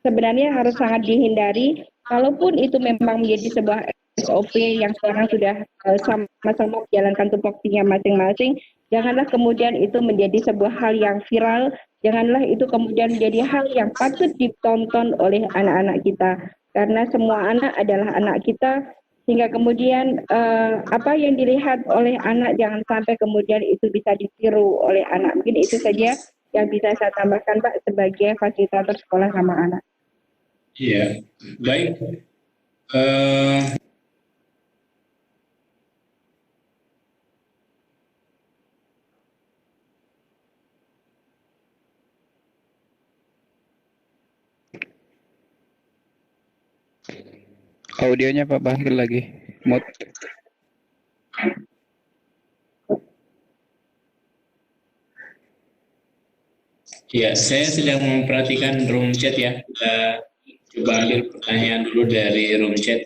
[SPEAKER 3] sebenarnya harus sangat dihindari. Kalaupun itu memang menjadi sebuah SOP yang sekarang sudah sama-sama menjalankan tupoksinya masing-masing, janganlah kemudian itu menjadi sebuah hal yang viral, janganlah itu kemudian menjadi hal yang patut ditonton oleh anak-anak kita, karena semua anak adalah anak kita, sehingga kemudian apa yang dilihat oleh anak jangan sampai kemudian itu bisa ditiru oleh anak. Mungkin itu saja yang bisa saya tambahkan Pak sebagai fasilitator sekolah ramah anak.
[SPEAKER 1] Iya, baik.
[SPEAKER 5] Audionya Pak Bahir lagi. Mute.
[SPEAKER 1] Ya, saya sedang memperhatikan room chat ya. Kita coba ambil pertanyaan dulu dari room chat.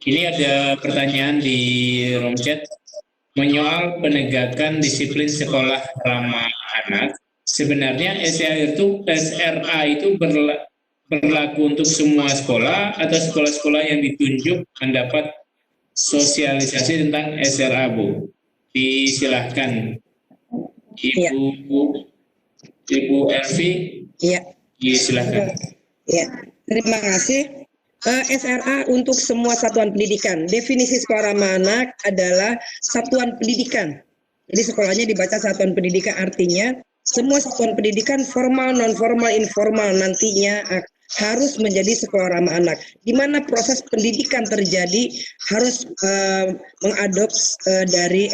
[SPEAKER 1] Ini ada pertanyaan di room chat. Menyoal penegakan disiplin sekolah ramah anak, sebenarnya SRA itu berlaku untuk semua sekolah atau sekolah-sekolah yang ditunjuk mendapat sosialisasi tentang SRA, Bu? Disilahkan, Ibu Elvi,
[SPEAKER 2] Ya,
[SPEAKER 1] disilahkan.
[SPEAKER 2] ya. Terima kasih. SRA untuk semua satuan pendidikan. Definisi sekolah ramah anak adalah satuan pendidikan. Jadi sekolahnya dibaca satuan pendidikan, artinya semua satuan pendidikan formal, non formal, informal nantinya harus menjadi sekolah ramah anak. Di mana proses pendidikan terjadi harus mengadopsi dari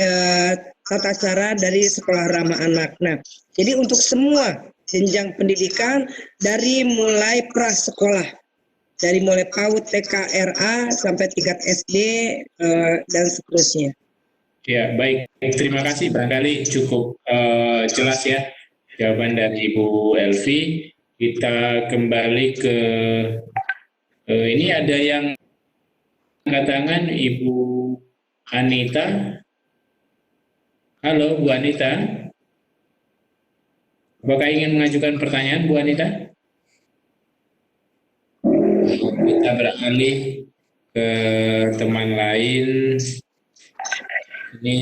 [SPEAKER 2] tata cara dari sekolah ramah anak. Nah, jadi untuk semua jenjang pendidikan dari mulai prasekolah, dari mulai PAUD, TK, RA sampai tingkat SD dan seterusnya.
[SPEAKER 1] Ya, baik. Terima kasih. Barangkali cukup jelas ya jawaban dari Ibu Elvi. Kita kembali ke ini ada yang angkat tangan, Ibu Anita. Halo, Bu Anita. Apakah ingin mengajukan pertanyaan, Bu Anita? Kita beralih ke teman lain. Ini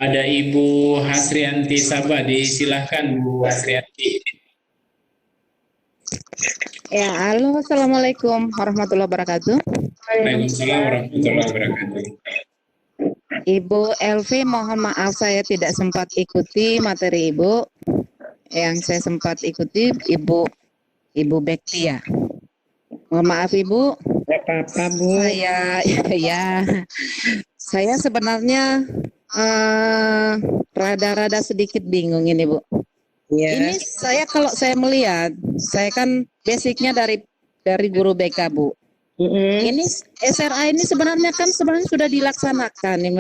[SPEAKER 1] ada Ibu Hasrianti Sabah. Disilahkan, Bu Hasrianti.
[SPEAKER 5] Ya, halo, assalamualaikum warahmatullahi wabarakatuh.
[SPEAKER 1] Waalaikumsalam warahmatullahi wabarakatuh.
[SPEAKER 5] Ibu Elvi, mohon maaf saya tidak sempat ikuti materi Ibu. Yang saya sempat ikuti Ibu Bekti ya. Mohon maaf Ibu.
[SPEAKER 2] Tidak apa-apa, Bu.
[SPEAKER 5] Saya sebenarnya rada-rada sedikit bingung ini Bu.
[SPEAKER 2] Ya.
[SPEAKER 5] Ini kalau saya melihat, saya kan basicnya dari guru BK Bu. Ini SRA ini sebenarnya sudah dilaksanakan. Ini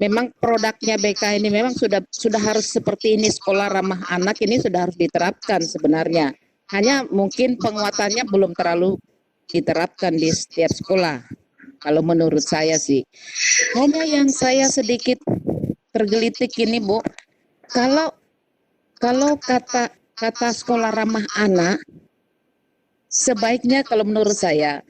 [SPEAKER 5] memang produknya BK ini memang sudah harus seperti ini, sekolah ramah anak ini sudah harus diterapkan sebenarnya. Hanya mungkin penguatannya belum terlalu diterapkan di setiap sekolah. Kalau menurut saya sih. Hanya yang saya sedikit tergelitik ini Bu, kalau kata sekolah ramah anak, sebaiknya kalau menurut saya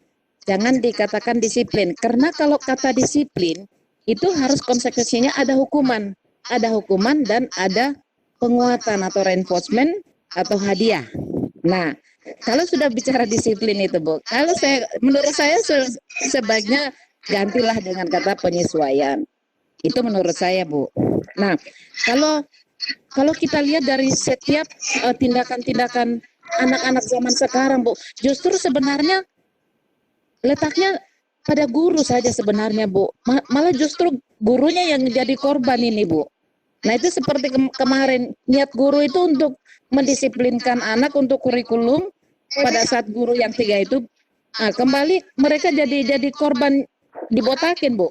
[SPEAKER 5] jangan dikatakan disiplin, karena kalau kata disiplin itu harus konsekuensinya ada hukuman dan ada penguatan atau reinforcement atau hadiah. Nah, kalau sudah bicara disiplin itu Bu, menurut saya sebaiknya gantilah dengan kata penyesuaian. Itu menurut saya Bu. Nah, kalau kita lihat dari setiap tindakan-tindakan anak-anak zaman sekarang Bu, justru sebenarnya letaknya pada guru saja sebenarnya Bu. Malah justru gurunya yang jadi korban ini Bu. Nah itu seperti kemarin, niat guru itu untuk mendisiplinkan anak untuk kurikulum, pada saat guru yang 3 itu kembali mereka jadi korban dibotakin Bu.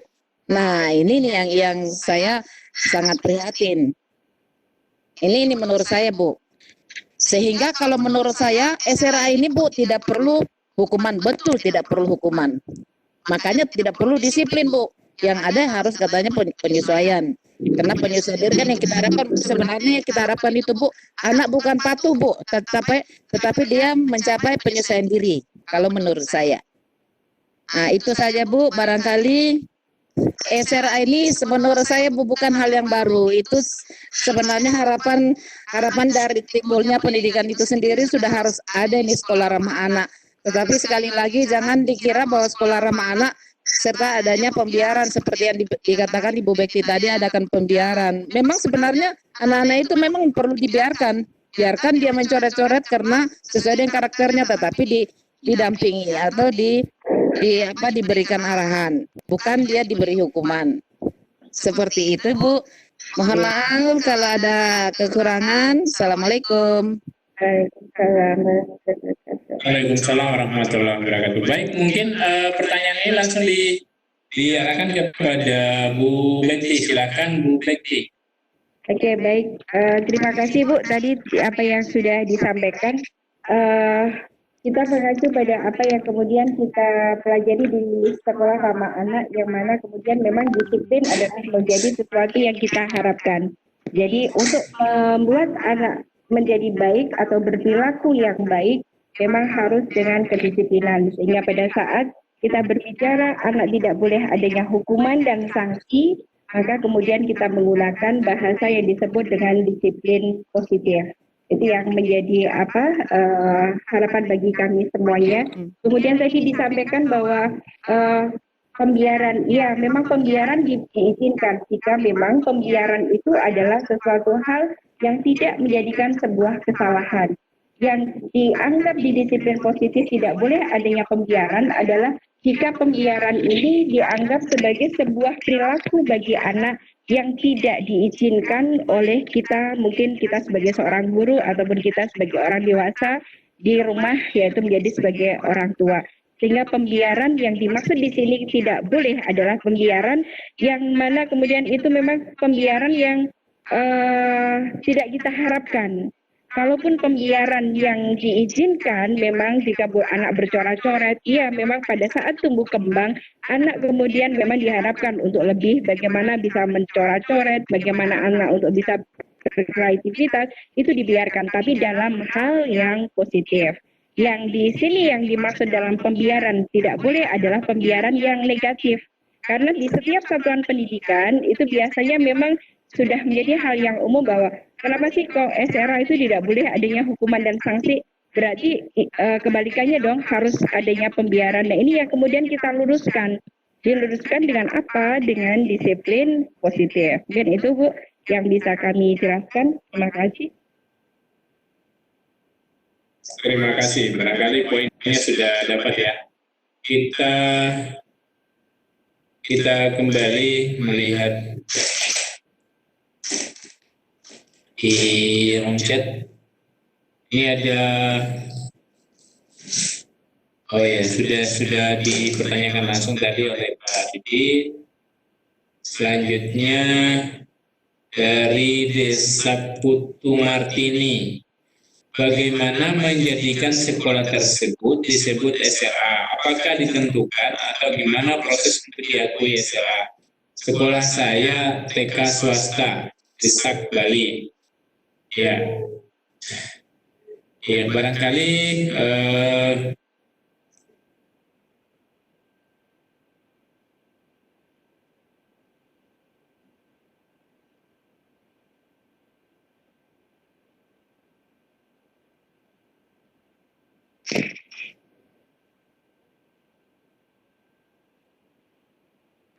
[SPEAKER 5] Nah ini nih yang saya sangat prihatin. Ini menurut saya Bu. Sehingga kalau menurut saya SRA ini Bu tidak perlu hukuman, betul tidak perlu hukuman. Makanya tidak perlu disiplin Bu. Yang ada harus katanya penyesuaian. Karena penyesuaian diri kan yang kita harapkan, sebenarnya kita harapkan itu Bu, anak bukan patuh Bu, tetapi dia mencapai penyesuaian diri. Kalau menurut saya. Nah itu saja Bu, barangkali SRA ini menurut saya Bu bukan hal yang baru. Itu sebenarnya harapan dari timbulnya pendidikan itu sendiri sudah harus ada ini sekolah ramah anak. Tetapi sekali lagi jangan dikira bahwa sekolah ramah anak serta adanya pembiaran seperti yang dikatakan Ibu Bekti tadi, adakan pembiaran. Memang sebenarnya anak-anak itu memang perlu biarkan dia mencoret-coret karena sesuai dengan karakternya, tetapi didampingi atau diberikan arahan, bukan dia diberi hukuman. Seperti itu Bu. Mohon maaf kalau ada kekurangan. Assalamualaikum.
[SPEAKER 3] Waalaikumsalam warahmatullahi wabarakatuh.
[SPEAKER 1] Waalaikumsalam warahmatullahi wabarakatuh. Baik, mungkin pertanyaan ini langsung diarahkan kepada Bu Betty. Silakan Bu Betty.
[SPEAKER 3] Oke, baik. Terima kasih Bu. Tadi apa yang sudah disampaikan, kita mengacu pada apa yang kemudian kita pelajari di sekolah ramah anak, yang mana kemudian memang disiplin adalah menjadi sesuatu yang kita harapkan. Jadi untuk membuat anak menjadi baik atau berperilaku yang baik, memang harus dengan kedisiplinan. Sehingga pada saat kita berbicara anak tidak boleh adanya hukuman dan sanksi, maka kemudian kita menggunakan bahasa yang disebut dengan disiplin positif. Itu yang menjadi harapan bagi kami semuanya. Kemudian tadi disampaikan bahwa pembiaran, ya memang pembiaran diizinkan jika memang pembiaran itu adalah sesuatu hal yang tidak menjadikan sebuah kesalahan. Yang dianggap di disiplin positif tidak boleh adanya pembiaran adalah jika pembiaran ini dianggap sebagai sebuah perilaku bagi anak yang tidak diizinkan oleh kita, mungkin kita sebagai seorang guru ataupun kita sebagai orang dewasa di rumah, yaitu menjadi sebagai orang tua. Sehingga pembiaran yang dimaksud di sini tidak boleh adalah pembiaran yang mana kemudian itu memang pembiaran yang tidak kita harapkan. Kalaupun pembiaran yang diizinkan, memang jika anak bercoret-coret, iya memang pada saat tumbuh kembang, anak kemudian memang diharapkan untuk lebih bagaimana bisa mencoret-coret, bagaimana anak untuk bisa berkreativitas, itu dibiarkan, tapi dalam hal yang positif. Yang di sini yang dimaksud dalam pembiaran tidak boleh adalah pembiaran yang negatif. Karena di setiap satuan pendidikan, itu biasanya memang sudah menjadi hal yang umum bahwa kenapa sih kok SRA itu tidak boleh adanya hukuman dan sanksi, berarti kebalikannya dong harus adanya pembiaran. Nah ini yang kemudian kita luruskan. Diluruskan dengan apa? Dengan disiplin positif. Mungkin itu Bu yang bisa kami jelaskan. Terima kasih.
[SPEAKER 1] Terima kasih. Barangkali poinnya sudah dapat ya. Kita kembali melihat di room chat. Ini ada, oh ya sudah dipertanyakan langsung tadi oleh Pak Didi. Selanjutnya dari Desa Putu Martini, bagaimana menjadikan sekolah tersebut disebut SRA? Apakah ditentukan atau gimana proses untuk diakui SRA? Sekolah saya TK swasta di Sak, Bali. Ya, barangkali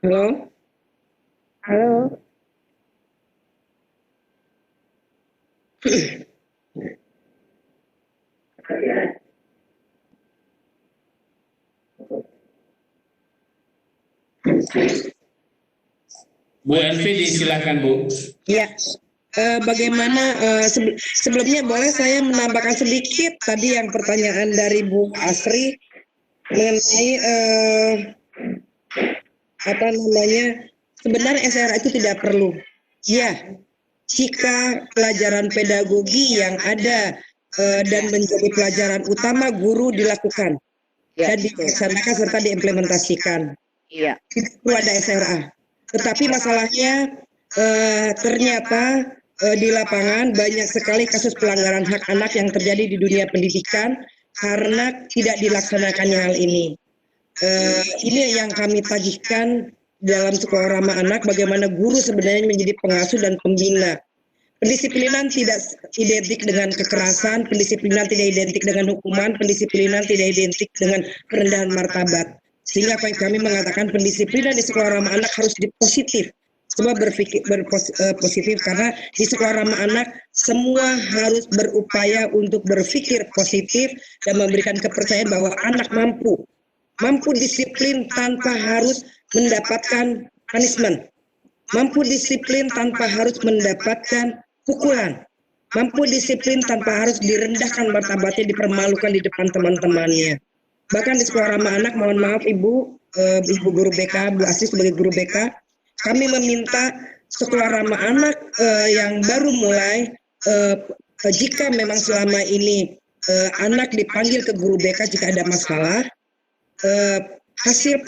[SPEAKER 2] Halo?
[SPEAKER 3] Halo.
[SPEAKER 1] Bu Elvi, silakan Bu.
[SPEAKER 2] Ya, bagaimana sebelumnya boleh saya menambahkan sedikit tadi yang pertanyaan dari Bu Asri mengenai sebenarnya SRA itu tidak perlu. Ya, jika pelajaran pedagogi yang ada dan menjadi pelajaran utama guru dilakukan dan dilaksanakan serta diimplementasikan.
[SPEAKER 5] Iya.
[SPEAKER 2] Tidak perlu ada SRA. Tetapi masalahnya ternyata di lapangan banyak sekali kasus pelanggaran hak anak yang terjadi di dunia pendidikan karena tidak dilaksanakannya hal ini. Ini yang kami tagihkan dalam sekolah ramah anak, bagaimana guru sebenarnya menjadi pengasuh dan pembina. Pendisiplinan tidak identik dengan kekerasan, pendisiplinan tidak identik dengan hukuman, pendisiplinan tidak identik dengan perendahan martabat. Sehingga kami mengatakan pendisiplinan di sekolah ramah anak harus positif. Semua berpositif karena di sekolah ramah anak semua harus berupaya untuk berpikir positif dan memberikan kepercayaan bahwa anak mampu disiplin tanpa harus mendapatkan punishment, mampu disiplin tanpa harus mendapatkan pukulan. mampu disiplin tanpa harus direndahkan martabatnya, dipermalukan di depan teman-temannya. Bahkan di sekolah ramah anak, mohon maaf Ibu, Ibu guru BK, Bu Asri sebagai guru BK, kami meminta sekolah ramah anak yang baru mulai, jika memang selama ini anak dipanggil ke guru BK jika ada masalah, hasil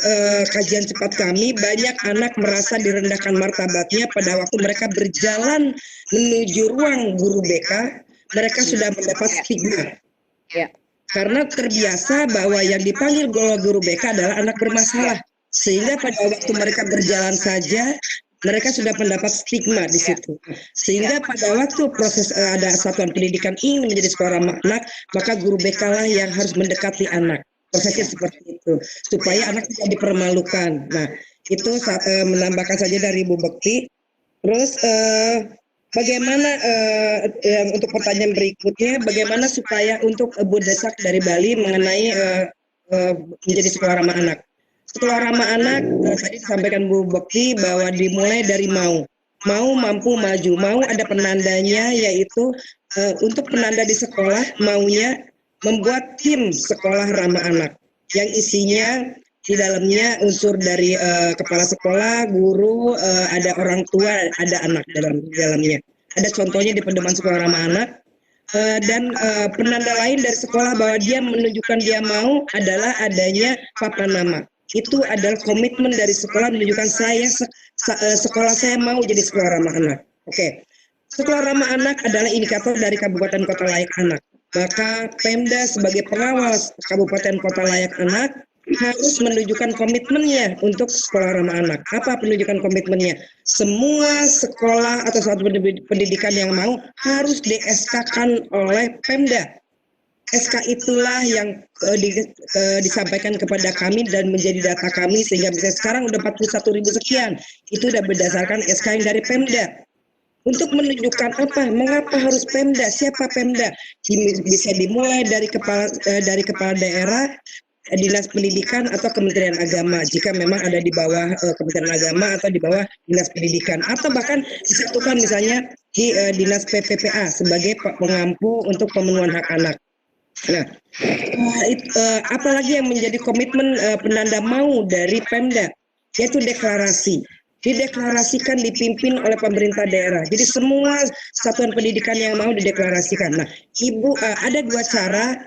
[SPEAKER 2] kajian cepat kami, banyak anak merasa direndahkan martabatnya pada waktu mereka berjalan menuju ruang guru BK, mereka sudah mendapat stigma.
[SPEAKER 5] Ya.
[SPEAKER 2] Karena terbiasa bahwa yang dipanggil guru BK adalah anak bermasalah. Sehingga pada waktu mereka berjalan saja, mereka sudah mendapat stigma di situ. Sehingga pada waktu proses ada satuan pendidikan ingin menjadi sekolah ramah anak, maka guru BK lah yang harus mendekati anak. Prosesnya seperti itu, supaya anak tidak dipermalukan. Nah, itu menambahkan saja dari Bu Bekti. Terus bagaimana untuk pertanyaan berikutnya, bagaimana supaya untuk Bu Desak dari Bali mengenai menjadi sekolah ramah anak. Sekolah ramah anak tadi disampaikan Bu Bekti bahwa dimulai dari mau mampu maju, mau ada penandanya, yaitu untuk penanda di sekolah maunya membuat tim sekolah ramah anak yang isinya di dalamnya unsur dari kepala sekolah, guru, ada orang tua, ada anak dalamnya. Ada contohnya di pedoman sekolah ramah anak. Dan penanda lain dari sekolah bahwa dia menunjukkan dia mau adalah adanya papan nama. Itu adalah komitmen dari sekolah menunjukkan sekolah saya mau jadi sekolah ramah anak. Oke. Sekolah ramah anak adalah indikator dari kabupaten kota layak anak. Maka Pemda sebagai pengawas kabupaten kota layak anak harus menunjukkan komitmennya untuk sekolah ramah anak. Apa penunjukan komitmennya? Semua sekolah atau suatu pendidikan yang mau harus di-SK-kan oleh Pemda. SK itulah yang disampaikan kepada kami dan menjadi data kami sehingga bisa sekarang udah 41.000 sekian. Itu udah berdasarkan SK yang dari Pemda. Untuk menunjukkan apa, mengapa harus Pemda, siapa Pemda, bisa dimulai dari kepala daerah, dinas pendidikan atau Kementerian Agama jika memang ada di bawah Kementerian Agama atau di bawah dinas pendidikan, atau bahkan disatukan misalnya di dinas PPPA sebagai pengampu untuk pemenuhan hak anak. Nah, apalagi yang menjadi komitmen penanda mau dari Pemda, yaitu deklarasi. Dideklarasikan, dipimpin oleh pemerintah daerah. Jadi semua satuan pendidikan yang mau dideklarasikan. Nah, Ibu ada dua cara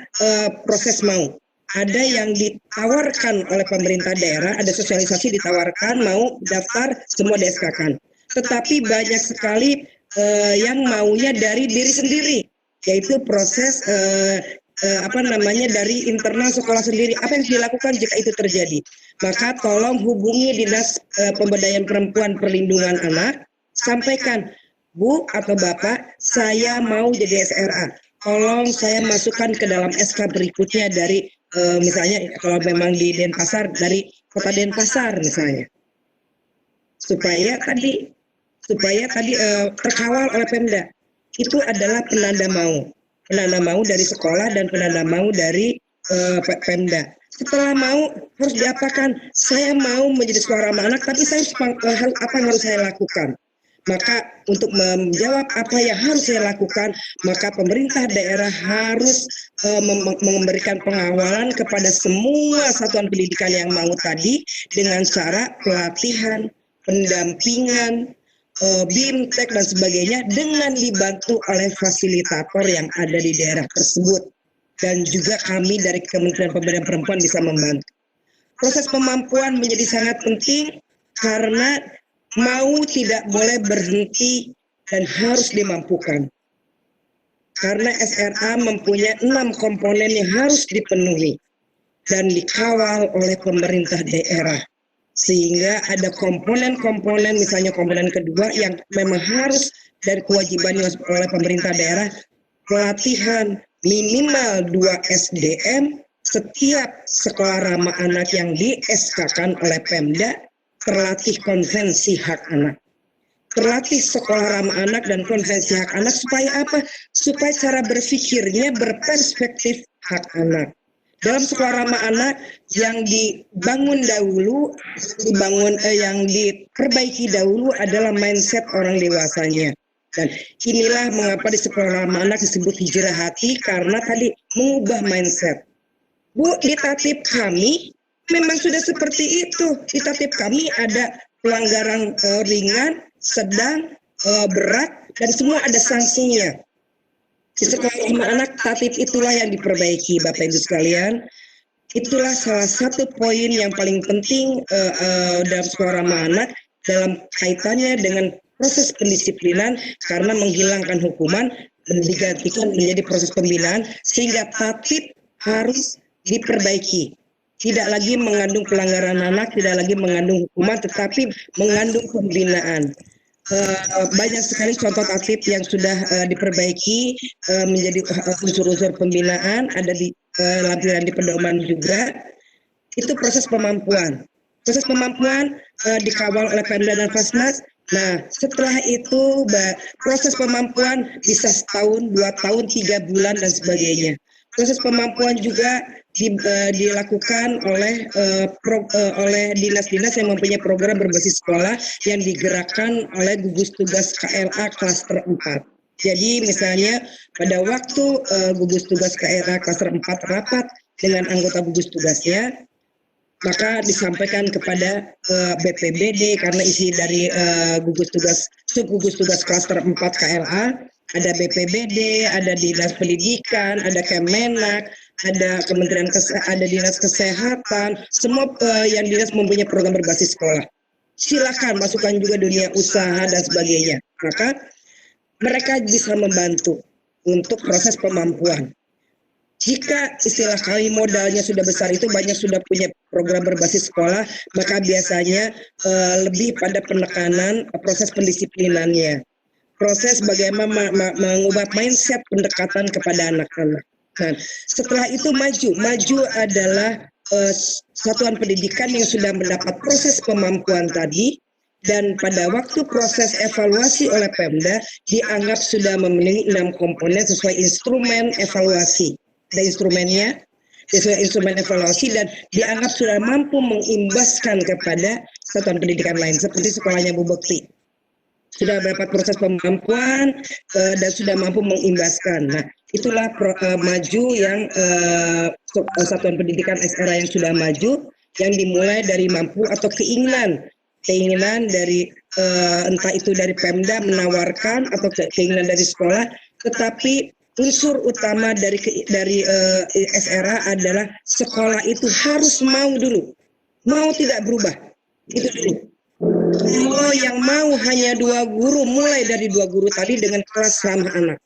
[SPEAKER 2] proses mau. Ada yang ditawarkan oleh pemerintah daerah, ada sosialisasi ditawarkan, mau daftar, semua di-SK-kan. Tetapi banyak sekali yang maunya dari diri sendiri, yaitu proses dari internal sekolah sendiri. Apa yang dilakukan jika itu terjadi? Maka tolong hubungi Dinas Pemberdayaan Perempuan Perlindungan Anak, sampaikan, Bu atau Bapak, saya mau jadi SRA. Tolong saya masukkan ke dalam SK berikutnya dari misalnya kalau memang di Denpasar, dari Kota Denpasar misalnya. Supaya tadi terkawal oleh Pemda. Itu adalah penanda mau. Penanda mau dari sekolah dan penanda mau dari Pemda. Setelah mau harus diapakan? Saya mau menjadi sekolah ramah anak, tapi saya apa yang harus saya lakukan? Maka untuk menjawab apa yang harus saya lakukan, maka pemerintah daerah harus memberikan pengawalan kepada semua satuan pendidikan yang mau tadi dengan cara pelatihan, pendampingan, BIMTEK dan sebagainya dengan dibantu oleh fasilitator yang ada di daerah tersebut, dan juga kami dari Kementerian Pemberdayaan Perempuan bisa membantu. Proses pemampuan menjadi sangat penting karena mau tidak boleh berhenti dan harus dimampukan. Karena SRA mempunyai 6 komponen yang harus dipenuhi dan dikawal oleh pemerintah daerah. Sehingga ada komponen-komponen, misalnya komponen kedua yang memang harus dari kewajiban oleh pemerintah daerah, pelatihan minimal 2 SDM setiap sekolah ramah anak yang di-SK-kan oleh Pemda, terlatih konvensi hak anak. Terlatih sekolah ramah anak dan konvensi hak anak supaya apa? Supaya cara berpikirnya berperspektif hak anak. Dalam sekolah ramah anak yang dibangun dahulu, yang diperbaiki dahulu adalah mindset orang dewasanya. Dan inilah mengapa di sekolah ramah anak disebut hijrah hati, karena tadi mengubah mindset. Bu, di tatib kami memang sudah seperti itu. Di tatib kami ada pelanggaran ringan, sedang, berat, dan semua ada sanksinya. Di sekolah ramah anak tatib itulah yang diperbaiki, Bapak Ibu sekalian. Itulah salah satu poin yang paling penting dalam sekolah ramah anak dalam kaitannya dengan proses pendisiplinan, karena menghilangkan hukuman dan digantikan menjadi proses pembinaan, sehingga tatib harus diperbaiki. Tidak lagi mengandung pelanggaran anak, tidak lagi mengandung hukuman, tetapi mengandung pembinaan. Banyak sekali contoh tatib yang sudah diperbaiki menjadi unsur-unsur pembinaan, ada di lampiran di pedoman juga. Itu proses pemampuan. Proses pemampuan dikawal oleh Pemda dan Fasmas. Nah, setelah itu proses pemampuan bisa setahun, 2 tahun, 3 bulan, dan sebagainya. Proses pemampuan juga dilakukan oleh dinas-dinas yang mempunyai program berbasis sekolah yang digerakkan oleh gugus tugas KLA klaster 4. Jadi misalnya pada waktu gugus tugas KLA klaster 4 rapat dengan anggota gugus tugasnya, maka disampaikan kepada BPBD, karena isi dari gugus tugas klaster 4 KLA, ada BPBD, ada Dinas Pendidikan, ada Kemenak, ada Kementerian ada Dinas Kesehatan, semua yang dinas mempunyai program berbasis sekolah. Silakan masukkan juga dunia usaha dan sebagainya. Maka mereka bisa membantu untuk proses pemampuan. Jika istilah kami modalnya sudah besar, itu banyak sudah punya program berbasis sekolah, maka biasanya lebih pada penekanan proses pendisiplinannya. Proses bagaimana mengubah mindset pendekatan kepada anak-anak. Nah, setelah itu maju adalah satuan pendidikan yang sudah mendapat proses pemampuan tadi, dan pada waktu proses evaluasi oleh Pemda dianggap sudah memenuhi 6 komponen sesuai instrumen evaluasi. Ada instrumennya, sesuai instrumen evaluasi, dan dianggap sudah mampu mengimbaskan kepada satuan pendidikan lain seperti sekolahnya Bu Bekti. Sudah mendapat proses pemampuan dan sudah mampu mengimbaskan. Nah, itulah maju yang satuan pendidikan SRA yang sudah maju, yang dimulai dari mampu atau keinginan dari entah itu dari Pemda menawarkan atau keinginan dari sekolah, tetapi unsur utama dari SRA adalah sekolah itu harus mau dulu, mau tidak berubah, itu dulu. Kalau yang mau hanya 2 guru, mulai dari 2 guru tadi dengan kelas ramah anak.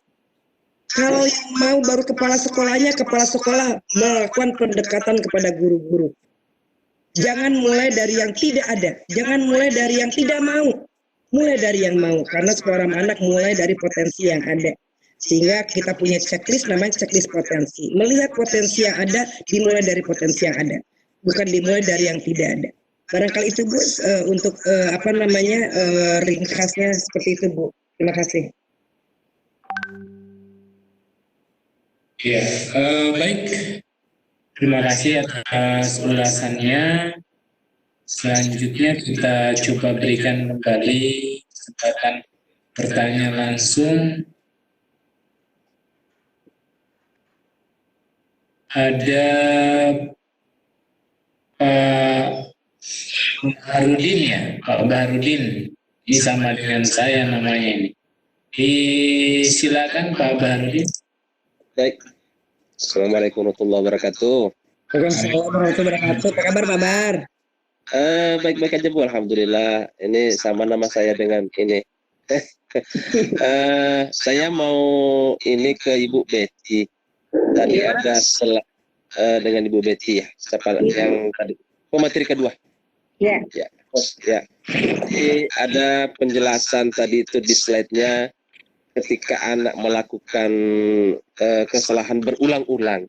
[SPEAKER 2] Kalau yang mau baru kepala sekolahnya, kepala sekolah melakukan pendekatan kepada guru-guru. Jangan mulai dari yang tidak ada, jangan mulai dari yang tidak mau, mulai dari yang mau, karena sekolah ramah anak mulai dari potensi yang ada. Sehingga kita punya checklist, namanya checklist potensi. Melihat potensi yang ada, dimulai dari potensi yang ada, bukan dimulai dari yang tidak ada. Barangkali itu Bu, untuk ringkasnya seperti itu Bu. Terima kasih.
[SPEAKER 1] Ya, baik. Terima kasih atas ulasannya. Selanjutnya kita coba berikan kembali kesempatan bertanya langsung. Ada Pak Baharudin ya, Pak Baharudin. Ini sama dengan saya namanya ini. Silakan Pak Baharudin.
[SPEAKER 6] Baik. Assalamualaikum warahmatullahi wabarakatuh.
[SPEAKER 2] Waalaikumsalam warahmatullahi wabarakatuh. Apa kabar Pak Bar?
[SPEAKER 6] Baik-baik aja Bu, alhamdulillah. Ini sama nama saya dengan ini. Saya mau ini ke Ibu Betty. Tadi ada dengan Ibu Betty ya, siapa yang tadi pemateri kedua.
[SPEAKER 3] Ya.
[SPEAKER 6] Ya. Jadi ada penjelasan tadi itu di slide-nya, ketika anak melakukan kesalahan berulang-ulang,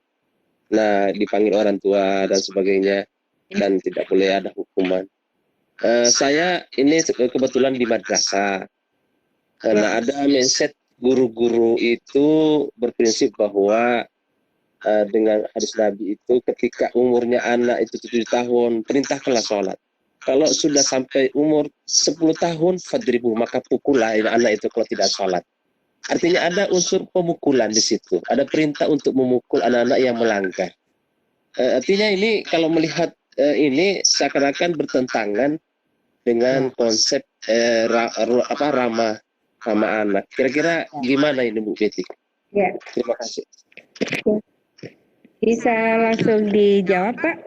[SPEAKER 6] nah dipanggil orang tua dan sebagainya, dan tidak boleh ada hukuman. Saya ini kebetulan di madrasah, karena ada mindset guru-guru itu berprinsip bahwa dengan hadis Nabi itu ketika umurnya anak itu 7 tahun, perintahkanlah sholat. kalau sudah sampai umur 10 tahun fadribu, maka pukullah anak itu kalau tidak sholat. Artinya ada unsur pemukulan di situ, ada perintah untuk memukul anak-anak yang melanggar. Artinya ini kalau melihat ini seakan-akan bertentangan dengan konsep ramah anak. Kira-kira gimana ini Bu Betty?
[SPEAKER 3] Ya,
[SPEAKER 6] Terima kasih.
[SPEAKER 3] bisa langsung dijawab Pak?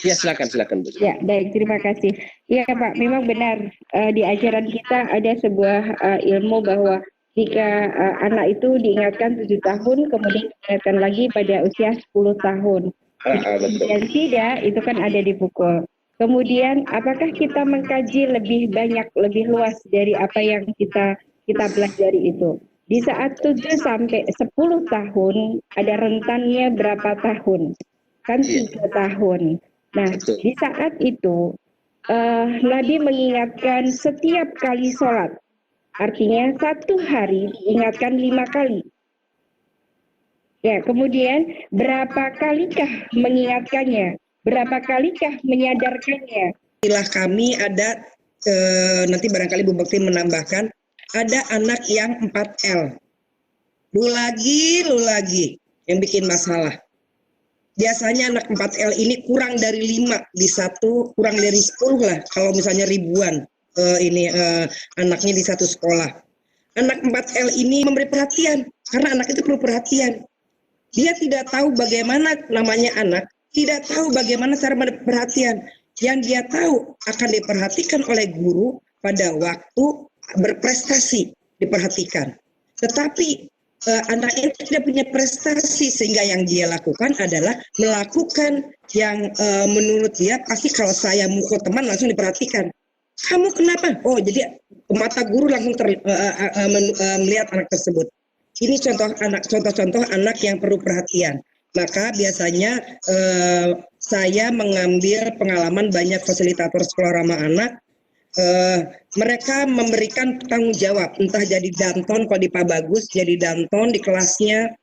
[SPEAKER 6] Ya silakan Bu.
[SPEAKER 3] Ya, baik, terima kasih. Ya Pak, memang benar di ajaran kita ada sebuah ilmu bahwa jika anak itu diingatkan 7 tahun, kemudian diingatkan lagi pada usia 10 tahun.
[SPEAKER 6] Betul.
[SPEAKER 3] Dan tidak, itu kan ada dipukul. Kemudian, apakah kita mengkaji lebih banyak, lebih luas dari apa yang kita pelajari itu? Di saat 7 sampai 10 tahun, ada rentannya berapa tahun? Kan 3 tahun. Nah, di saat itu, Nabi mengingatkan setiap kali sholat. Artinya, 1 hari diingatkan 5 kali. Ya, kemudian berapa kalikah mengingatkannya? Berapa kalikah menyadarkannya?
[SPEAKER 2] Istilah kami ada, nanti barangkali Bu Bekti menambahkan, ada anak yang 4L. Lu lagi yang bikin masalah. Biasanya anak 4L ini kurang dari 5 di satu, kurang dari 10 lah kalau misalnya ribuan anaknya di satu sekolah. Anak 4L ini memberi perhatian karena anak itu perlu perhatian. Dia tidak tahu bagaimana namanya anak, tidak tahu bagaimana cara perhatian. Yang dia tahu akan diperhatikan oleh guru pada waktu berprestasi, diperhatikan. Tetapi anak itu tidak punya prestasi, sehingga yang dia lakukan adalah melakukan yang menurut dia pasti kalau saya mukul teman langsung diperhatikan. Kamu kenapa? Oh, jadi mata guru langsung melihat anak tersebut. Ini contoh-contoh anak yang perlu perhatian. Maka biasanya saya mengambil pengalaman banyak fasilitator sekolah ramah anak. Mereka memberikan tanggung jawab, entah jadi danton kalau di Pak Bagus, jadi danton di kelasnya,